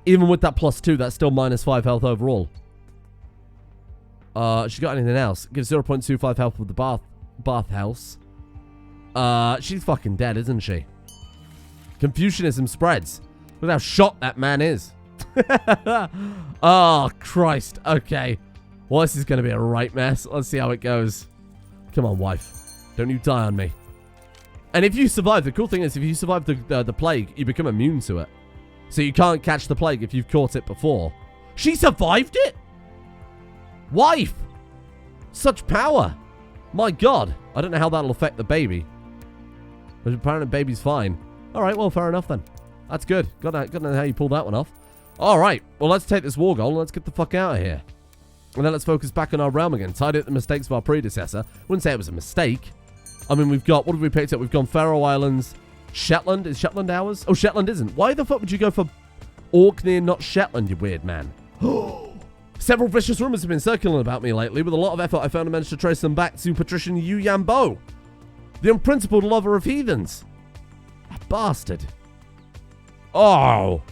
Even with that +2, that's still -5 health overall. She got anything else? Gives 0.25 health with the bathhouse. She's fucking dead, isn't she? Confucianism spreads. Look how shot that man is. Oh, Christ. Okay. Well, this is going to be a right mess. Let's see how it goes. Come on, wife. Don't you die on me. And if you survive, the cool thing is if you survive the plague, you become immune to it. So you can't catch the plague if you've caught it before. She survived it? Wife! Such power. My God. I don't know how that'll affect the baby. But apparently the baby's fine. Alright, well, fair enough then. That's good. Got to know how you pulled that one off. Alright, well, let's take this war goal and let's get the fuck out of here. And then let's focus back on our realm again. Tidy up the mistakes of our predecessor. Wouldn't say it was a mistake. I mean, we've got... What have we picked up? We've gone Faroe Islands. Shetland. Is Shetland ours? Oh, Shetland isn't. Why the fuck would you go for Orkney and not Shetland, you weird man? Several vicious rumors have been circulating about me lately. With a lot of effort, I found I managed to trace them back to Patrician Yu Yambo, the unprincipled lover of heathens. That bastard. Oh.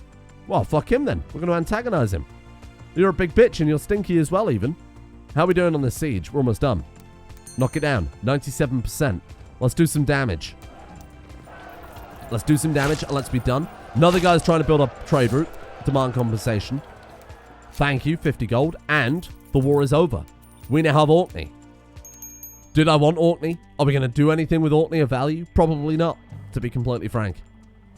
Well, fuck him then. We're going to antagonize him. You're a big bitch and you're stinky as well, even. How are we doing on this siege? We're almost done. Knock it down. 97%. Let's do some damage. Let's do some damage and let's be done. Another guy's trying to build up a trade route. Demand compensation. Thank you, 50 gold. And the war is over. We now have Orkney. Did I want Orkney? Are we going to do anything with Orkney of value? Probably not, to be completely frank.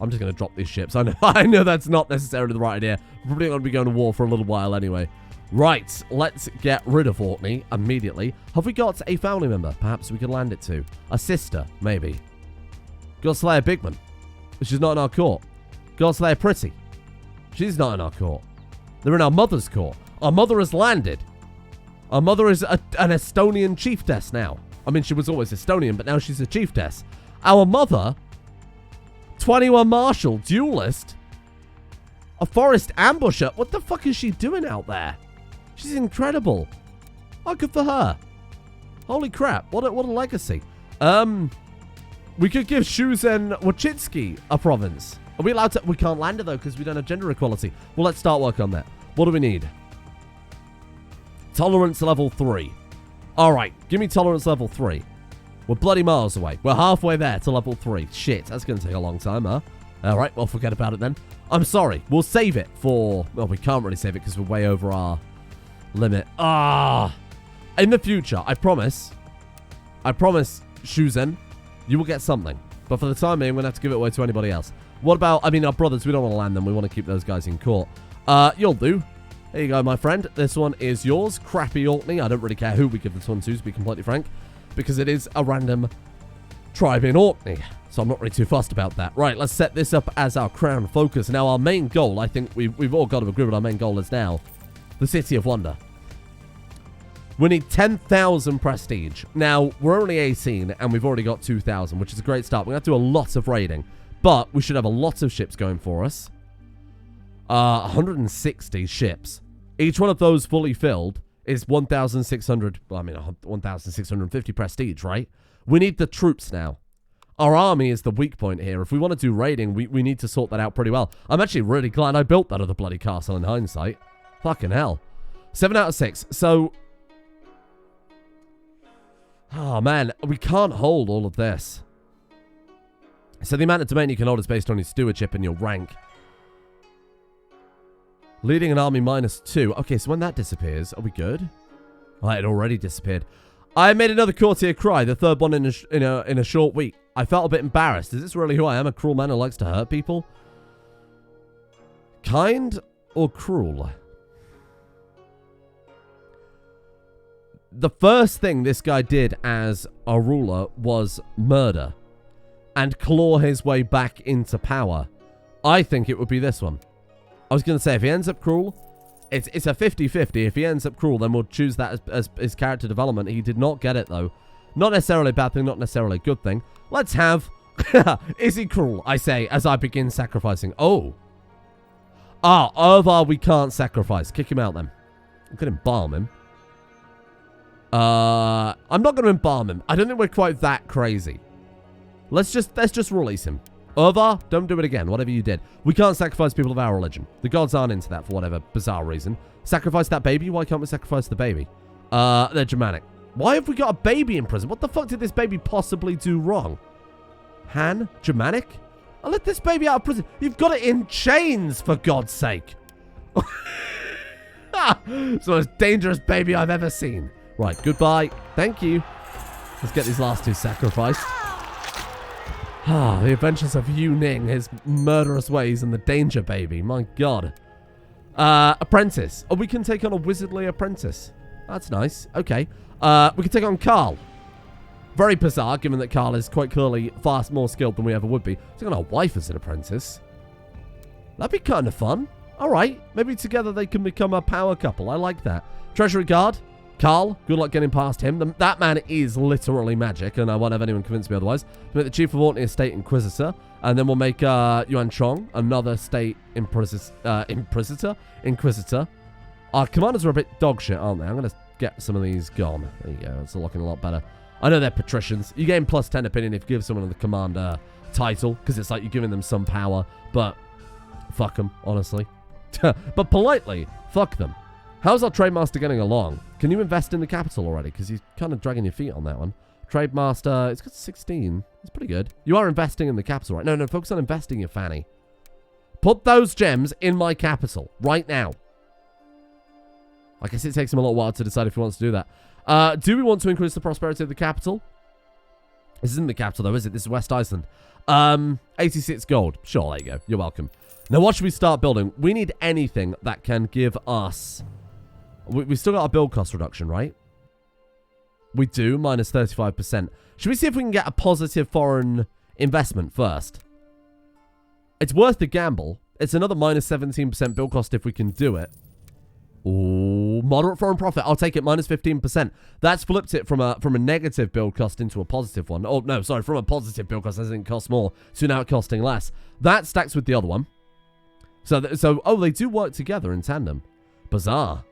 I'm just going to drop these ships. I know that's not necessarily the right idea. We're probably going to be going to war for a little while anyway. Right, let's get rid of Orkney immediately. Have we got a family member? Perhaps we could land it to. A sister, maybe. Godslayer Bigman. She's not in our court. Godslayer Pretty. She's not in our court. They're in our mother's court. Our mother has landed. Our mother is an Estonian chiefess now. I mean, she was always Estonian, but now she's a chiefess. Our mother, 21 martial, duelist, a forest ambusher. What the fuck is she doing out there? She's incredible. Oh, good for her. Holy crap. What a legacy. We could give Shuzen Wachitsky a province. Are we allowed to? We can't land it, though, because we don't have gender equality. Well, let's start work on that. What do we need? Tolerance level 3. All right, give me tolerance level 3. We're bloody miles away. We're halfway there to level 3. Shit, that's going to take a long time, huh? All right, well, forget about it then. I'm sorry. We'll save it for... Well, we can't really save it because we're way over our limit. In the future, I promise, Shuzen, you will get something. But for the time being, we're going to have to give it away to anybody else. What about, I mean, our brothers, we don't want to land them. We want to keep those guys in court. You'll do. There you go, my friend. This one is yours. Crappy Orkney. I don't really care who we give this one to be completely frank. Because it is a random tribe in Orkney. So I'm not really too fussed about that. Right, let's set this up as our crown focus. Now, our main goal, I think we've all got to agree with our main goal is now the City of Wonder. We need 10,000 prestige. Now, we're only 18, and we've already got 2,000, which is a great start. We're going to have to do a lot of raiding. But we should have a lot of ships going for us. 160 ships. Each one of those fully filled is 1,600... Well, I mean, 1,650 prestige, right? We need the troops now. Our army is the weak point here. If we want to do raiding, we need to sort that out pretty well. I'm actually really glad I built that other bloody castle in hindsight. Fucking hell. 7 out of 6. So... Oh, man. We can't hold all of this. So the amount of domain you can hold is based on your stewardship and your rank. Leading an army -2. Okay, so when that disappears, are we good? Oh, it already disappeared. I made another courtier cry, the third one in a short week. I felt a bit embarrassed. Is this really who I am? A cruel man who likes to hurt people? Kind or cruel? The first thing this guy did as a ruler was murder and claw his way back into power. I think it would be this one. I was going to say, if he ends up cruel, it's a 50-50. If he ends up cruel, then we'll choose that as his character development. He did not get it, though. Not necessarily a bad thing, not necessarily a good thing. Let's have... Is he cruel? I say, as I begin sacrificing. Oh. Irvar we can't sacrifice. Kick him out, then. I'm going to embalm him. I'm not going to embalm him. I don't think we're quite that crazy. Let's just release him. Over, don't do it again, whatever you did. We can't sacrifice people of our religion. The gods aren't into that for whatever bizarre reason. Sacrifice that baby? Why can't we sacrifice the baby? They're Germanic. Why have we got a baby in prison? What the fuck did this baby possibly do wrong? Han? Germanic? I let this baby out of prison. You've got it in chains, for God's sake. It's the most dangerous baby I've ever seen. Right, goodbye. Thank you. Let's get these last two sacrificed. The adventures of Yu Ning, his murderous ways, and the danger baby. My God. Apprentice. Oh, we can take on a wizardly apprentice. That's nice. Okay. We can take on Carl. Very bizarre, given that Carl is quite clearly far more skilled than we ever would be. Take on our wife as an apprentice. That'd be kind of fun. All right. Maybe together they can become a power couple. I like that. Treasury guard. Carl, good luck getting past him. That man is literally magic, and I won't have anyone convince me otherwise. We'll make the Chief of Orkney State Inquisitor, and then we'll make Yuan Chong another State Inquisitor. Our commanders are a bit dog shit, aren't they? I'm going to get some of these gone. There you go. It's looking a lot better. I know they're patricians. You gain plus 10 opinion if you give someone the commander title, because it's like you're giving them some power, but fuck them, honestly. But politely, fuck them. How's our Trade Master getting along? Can you invest in the capital already? Because you're kind of dragging your feet on that one. Trade Master, it's got 16. It's pretty good. You are investing in the capital, right? No, focus on investing, you fanny. Put those gems in my capital right now. I guess it takes him a little while to decide if he wants to do that. Do we want to increase the prosperity of the capital? This isn't the capital, though, is it? This is West Iceland. 86 gold. Sure, there you go. You're welcome. Now, what should we start building? We need anything that can give us... We still got our build cost reduction, right? We do, minus 35%. Should we see if we can get a positive foreign investment first? It's worth the gamble. It's another minus 17% build cost if we can do it. Ooh, moderate foreign profit. I'll take it, minus 15%. That's flipped it from a negative build cost into a positive one. Oh, no, sorry, from a positive build cost, as it costs more, to now costing less. That stacks with the other one. So they do work together in tandem. Bizarre.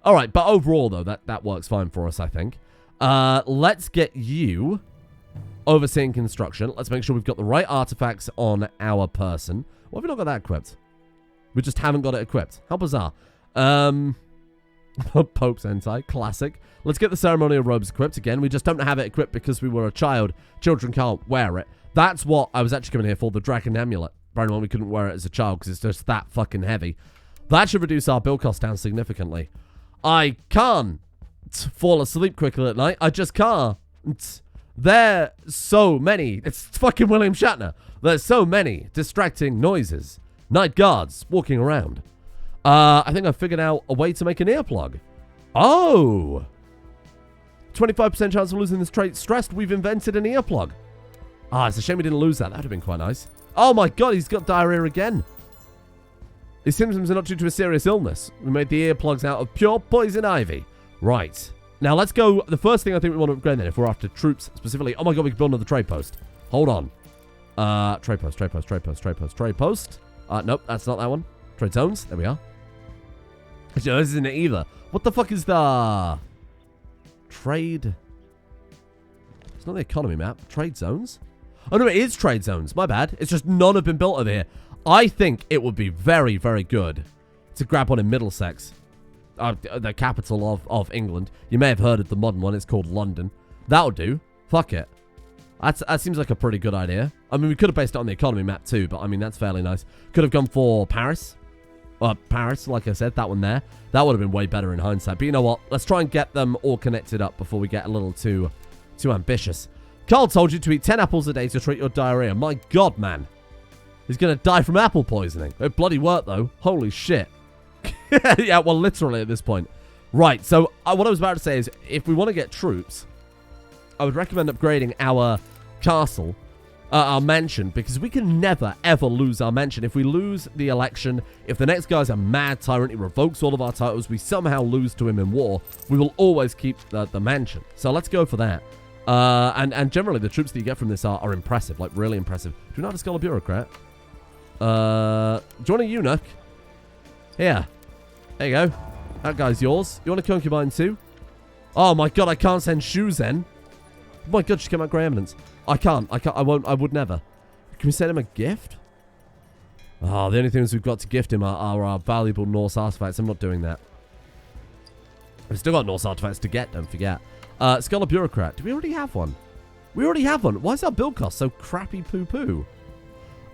All right, but overall, though, that works fine for us, I think. Let's get you overseeing construction. Let's make sure we've got the right artifacts on our person. Why have we not got that equipped? We just haven't got it equipped. How bizarre. Pope's Hentai, classic. Let's get the ceremonial robes equipped. Again, we just don't have it equipped because we were a child. Children can't wear it. That's what I was actually coming here for, the Dragon Amulet. Apparently, we couldn't wear it as a child because it's just that fucking heavy. That should reduce our build cost down significantly. I can't fall asleep quickly at night. I just can't. There's so many. It's fucking William Shatner. There's so many distracting noises. Night guards walking around. I think I figured out a way to make an earplug. Oh! 25% chance of losing this trait stressed. We've invented an earplug. It's a shame we didn't lose that. That would have been quite nice. Oh my God, he's got diarrhea again. His symptoms are not due to a serious illness. We made the earplugs out of pure poison ivy. Right. Now let's go. The first thing I think we want to upgrade then, if we're after troops specifically. Oh my God, we can build another trade post. Hold on. Trade post. Nope, that's not that one. Trade zones. There we are. Actually, no, this isn't it either. What the fuck is the... Trade... It's not the economy map. Trade zones? Oh, no, it is trade zones. My bad. It's just none have been built over here. I think it would be very, very good to grab one in Middlesex. The capital of England. You may have heard of the modern one. It's called London. That'll do. Fuck it. That seems like a pretty good idea. I mean, we could have based it on the economy map too, but I mean, that's fairly nice. Could have gone for Paris. Paris, like I said, that one there. That would have been way better in hindsight. But you know what? Let's try and get them all connected up before we get a little too ambitious. Carl told you to eat 10 apples a day to treat your diarrhea. My God, man. He's going to die from apple poisoning. It bloody worked, though. Holy shit. Yeah, well, literally at this point. Right, so what I was about to say is, if we want to get troops, I would recommend upgrading our castle, our mansion, because we can never, ever lose our mansion. If we lose the election, if the next guy's a mad tyrant, he revokes all of our titles, we somehow lose to him in war, we will always keep the mansion. So let's go for that. And generally, the troops that you get from this are impressive, like really impressive. Do you know how to skull a bureaucrat? Do you want a eunuch? Here. There you go. That guy's yours. You want a concubine too? Oh my God, I can't send shoes then. Oh my God, she came out grey eminence. I can't. I won't. I would never. Can we send him a gift? Oh, the only things we've got to gift him are our valuable Norse artifacts. I'm not doing that. We've still got Norse artifacts to get, don't forget. Scholar Bureaucrat. Do we already have one? We already have one. Why is our build cost so crappy poo-poo?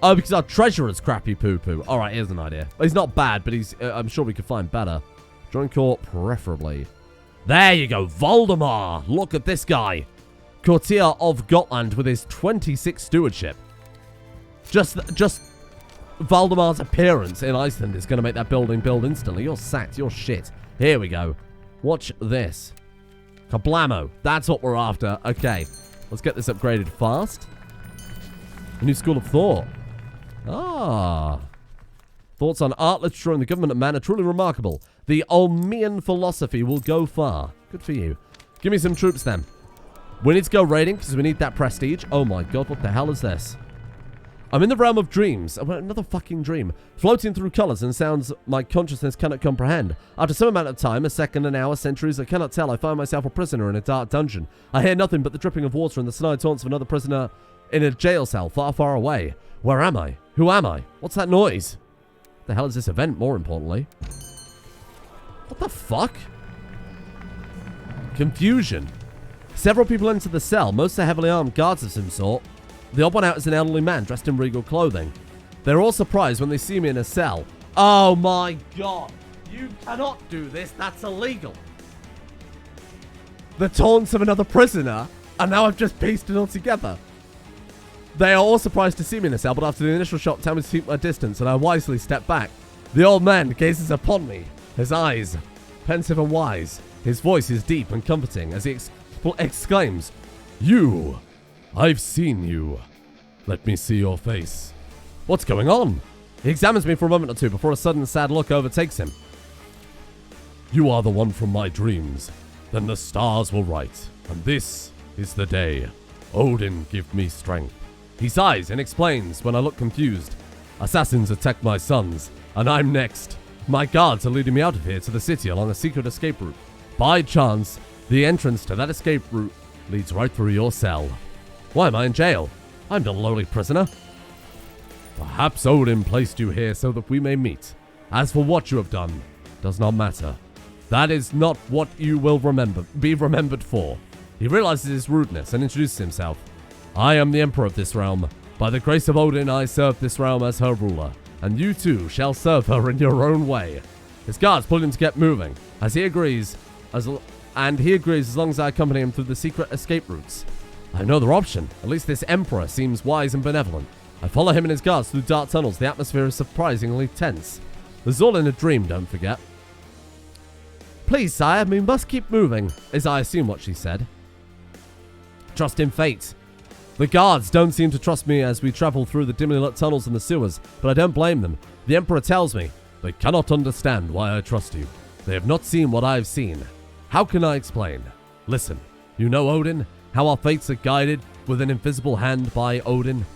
Oh, because our treasurer's crappy poo-poo. All right, here's an idea. He's not bad, but he's. I'm sure we could find better. Join court, preferably. There you go, Valdemar. Look at this guy. Courtier of Gotland with his 26 stewardship. Just Valdemar's appearance in Iceland is going to make that building build instantly. You're sacked. You're shit. Here we go. Watch this. Kablamo. That's what we're after. Okay. Let's get this upgraded fast. A new school of thought. Ah. Thoughts on art, literature, and the government of man are truly remarkable. The Olmean philosophy will go far. Good for you. Give me some troops then. We need to go raiding because we need that prestige. Oh my god, what the hell is this? I'm in the realm of dreams. Oh, another fucking dream. Floating through colors and sounds my consciousness cannot comprehend. After some amount of time, a second, an hour, centuries, I cannot tell, I find myself a prisoner in a dark dungeon. I hear nothing but the dripping of water and the snide taunts of another prisoner in a jail cell far, far away. Where am I? Who am I? What's that noise? What the hell is this event, more importantly? What the fuck? Confusion. Several people enter the cell. Most are heavily armed guards of some sort. The odd one out is an elderly man dressed in regal clothing. They're all surprised when they see me in a cell. Oh my god. You cannot do this. That's illegal. The taunts of another prisoner, and now I've just pieced it all together. They are all surprised to see me in a cell, but after the initial shock, tell me to keep my distance, and I wisely step back. The old man gazes upon me, his eyes pensive and wise. His voice is deep and comforting as he exclaims, "You! I've seen you. Let me see your face." What's going on? He examines me for a moment or two before a sudden sad look overtakes him. "You are the one from my dreams. Then the stars were right, and this is the day. Odin, give me strength." He sighs and explains when I look confused. "Assassins attack my sons, and I'm next. My guards are leading me out of here to the city along a secret escape route. By chance, the entrance to that escape route leads right through your cell. Why am I in jail? I'm not a lowly prisoner. Perhaps Odin placed you here so that we may meet. As for what you have done, does not matter. That is not what you will be remembered for." He realizes his rudeness and introduces himself. "I am the emperor of this realm. By the grace of Odin, I serve this realm as her ruler, and you too shall serve her in your own way." His guards pull him to get moving, as he agrees as long as I accompany him through the secret escape routes. I have no other option. At least this emperor seems wise and benevolent. I follow him and his guards through dark tunnels. The atmosphere is surprisingly tense. This is all in a dream, don't forget. "Please, sire, we must keep moving," is I assume what she said. Trust in fate. The guards don't seem to trust me as we travel through the dimly lit tunnels and the sewers, but I don't blame them. The emperor tells me they cannot understand why I trust you. They have not seen what I have seen. How can I explain? Listen, you know Odin? How our fates are guided with an invisible hand by Odin?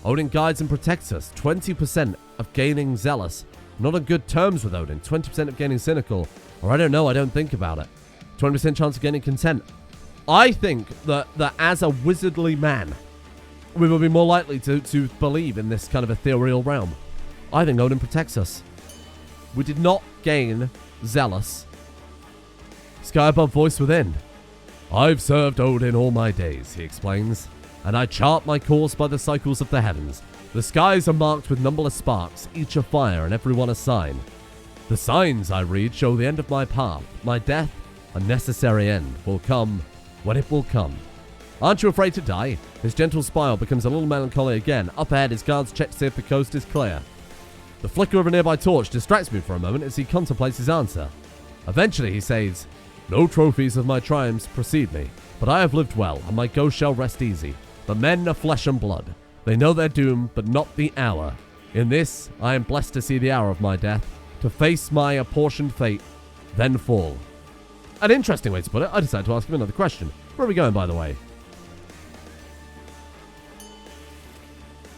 Odin guides and protects us. 20% of gaining zealous. Not on good terms with Odin. 20% of gaining cynical. Or I don't know, I don't think about it. 20% chance of gaining content. I think that as a wizardly man, we will be more likely to believe in this kind of ethereal realm. I think Odin protects us. We did not gain zealous. Sky above, voice within. I've served Odin all my days, he explains, and I chart my course by the cycles of the heavens. The skies are marked with numberless sparks, each a fire and every one a sign. The signs, I read, show the end of my path. My death, a necessary end, will come when it will come. Aren't you afraid to die? His gentle smile becomes a little melancholy again. Up ahead, his guards check to see if the coast is clear. The flicker of a nearby torch distracts me for a moment as he contemplates his answer. Eventually, he says, "No trophies of my triumphs precede me, but I have lived well, and my ghost shall rest easy. The men are flesh and blood. They know their doom, but not the hour. In this, I am blessed to see the hour of my death, to face my apportioned fate, then fall." An interesting way to put it. I decided to ask him another question. Where are we going, by the way?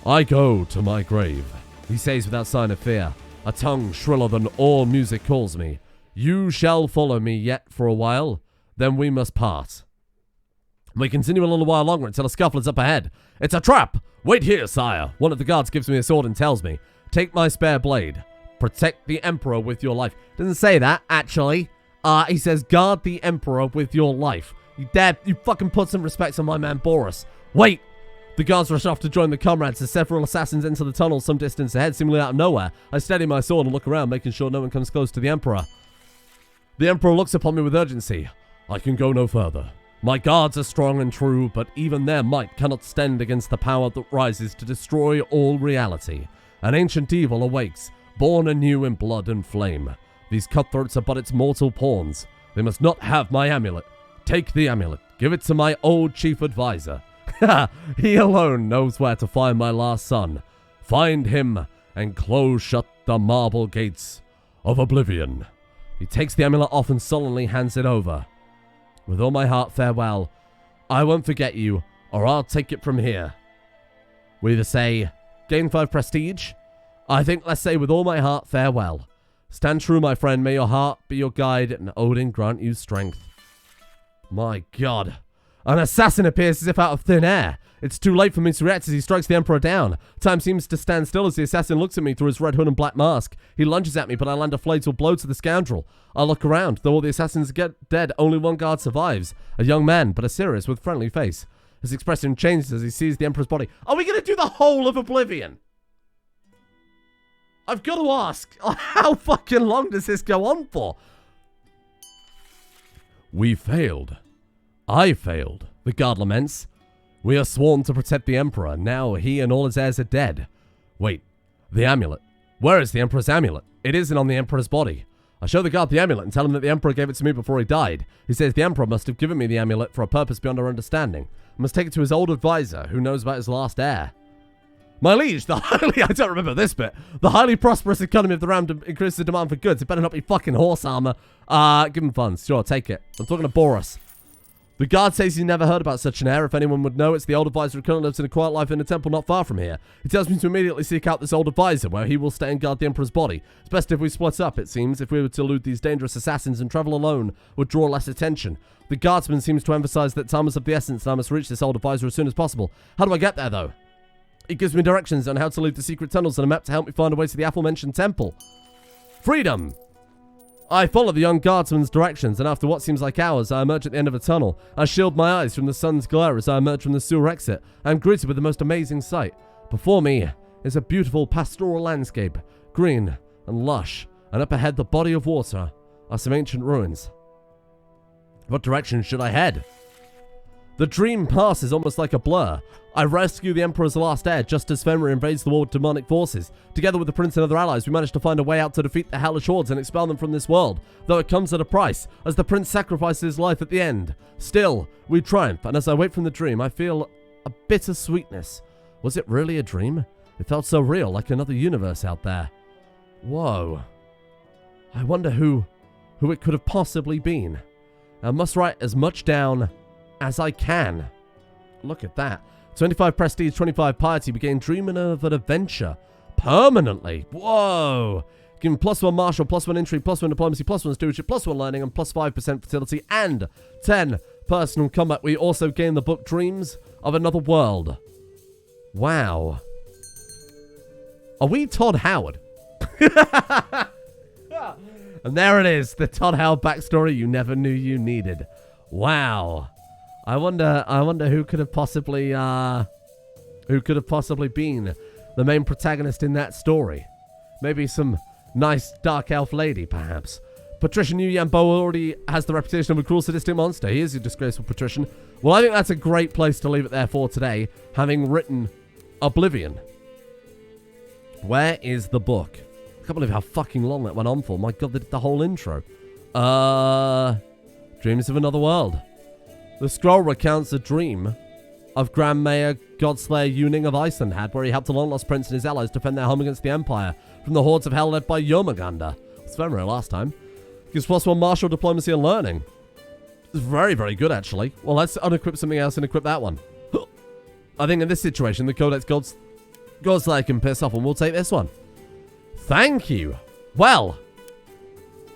"I go to my grave," he says without sign of fear. A tongue shriller than all music calls me. "You shall follow me yet for a while, then we must part." We continue a little while longer until a scuffle is up ahead. It's a trap! Wait here, sire. One of the guards gives me a sword and tells me, take my spare blade. Protect the Emperor with your life. Doesn't say that, actually. He says, guard the Emperor with your life. You fucking put some respect on my man Boris. Wait! The guards rush off to join the comrades as several assassins enter the tunnel some distance ahead, seemingly out of nowhere. I steady my sword and look around, making sure no one comes close to the Emperor. The Emperor looks upon me with urgency. I can go no further. My guards are strong and true, but even their might cannot stand against the power that rises to destroy all reality. An ancient evil awakes, born anew in blood and flame. These cutthroats are but its mortal pawns. They must not have my amulet. Take the amulet. Give it to my old chief advisor. He alone knows where to find my last son. Find him and close shut the marble gates of oblivion. He takes the amulet off and solemnly hands it over. With all my heart, farewell. I won't forget you, or I'll take it from here. We either say, gain 5 prestige. I think let's say with all my heart, farewell. Stand true, my friend. May your heart be your guide, and Odin grant you strength. My God. An assassin appears as if out of thin air. It's too late for me to react as he strikes the Emperor down. Time seems to stand still as the assassin looks at me through his red hood and black mask. He lunges at me, but I land a fatal blow to the scoundrel. I look around. Though all the assassins get dead, only one guard survives. A young man, but a serious with friendly face. His expression changes as he sees the Emperor's body. Are we going to do the whole of Oblivion? I've got to ask, how fucking long does this go on for? We failed. I failed, the guard laments. We are sworn to protect the Emperor. Now he and all his heirs are dead. Wait, the amulet. Where is the Emperor's amulet? It isn't on the Emperor's body. I show the guard the amulet and tell him that the Emperor gave it to me before he died. He says the Emperor must have given me the amulet for a purpose beyond our understanding. I must take it to his old advisor, who knows about his last heir. My liege, I don't remember this bit. The highly prosperous economy of the realm increases the demand for goods. It better not be fucking horse armor. Give him funds. Sure, take it. I'm talking to Boris. The guard says he's never heard about such an heir. If anyone would know, it's the old advisor who currently lives in a quiet life in a temple not far from here. He tells me to immediately seek out this old advisor, where he will stay and guard the Emperor's body. It's best if we split up, it seems. If we were to elude these dangerous assassins and travel alone, would draw less attention. The guardsman seems to emphasize that time is of the essence and I must reach this old advisor as soon as possible. How do I get there, though? He gives me directions on how to leave the secret tunnels and a map to help me find a way to the aforementioned temple. Freedom! I follow the young guardsman's directions, and after what seems like hours, I emerge at the end of a tunnel. I shield my eyes from the sun's glare as I emerge from the sewer exit. I am greeted with the most amazing sight. Before me is a beautiful pastoral landscape, green and lush, and up ahead the body of water are some ancient ruins. What direction should I head? The dream passes almost like a blur. I rescue the Emperor's last heir just as Fenrir invades the world with demonic forces. Together with the prince and other allies, we manage to find a way out to defeat the hellish hordes and expel them from this world, though it comes at a price, as the prince sacrifices his life at the end. Still, we triumph, and as I wake from the dream, I feel a bitter sweetness. Was it really a dream? It felt so real, like another universe out there. Whoa. I wonder who it could have possibly been. I must write as much down as I can. Look at that. 25 prestige, 25 piety. Began dreaming of an adventure. Permanently. Whoa. Given +1 martial, +1 intrigue, +1 diplomacy, +1 stewardship, +1 learning, and +5% fertility, and 10 personal combat. We also gain the book Dreams of Another World. Wow. Are we Todd Howard? And there it is. The Todd Howard backstory you never knew you needed. Wow. I wonder who could have possibly been the main protagonist in that story. Maybe some nice dark elf lady, perhaps. Patrician Yu Yambo already has the reputation of a cruel, sadistic monster. He is a disgraceful patrician. Well, I think that's a great place to leave it there for today, having written Oblivion. Where is the book? I can't believe how fucking long that went on for. My God, they did the whole intro. Dreams of Another World. The scroll recounts a dream of Grand Mayor Godslayer Yuning of Iceland had, where he helped a long-lost prince and his allies defend their home against the Empire from the hordes of hell led by Yomaganda. It's very rare last time. Gives +1 martial, diplomacy, and learning. It's very, very good, actually. Well, let's unequip something else and equip that one. I think in this situation, the Codex Godslayer can piss off, and we'll take this one. Thank you. Well,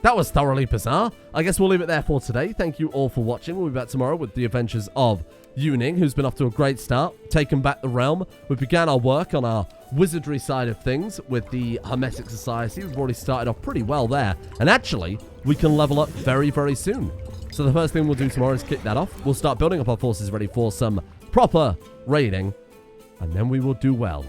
that was thoroughly bizarre. I guess we'll leave it there for today. Thank you all for watching. We'll be back tomorrow with the adventures of Yuning, who's been off to a great start, taken back the realm. We began our work on our wizardry side of things with the Hermetic Society. We've already started off pretty well there. And actually, we can level up very, very soon. So the first thing we'll do tomorrow is kick that off. We'll start building up our forces ready for some proper raiding. And then we will do well.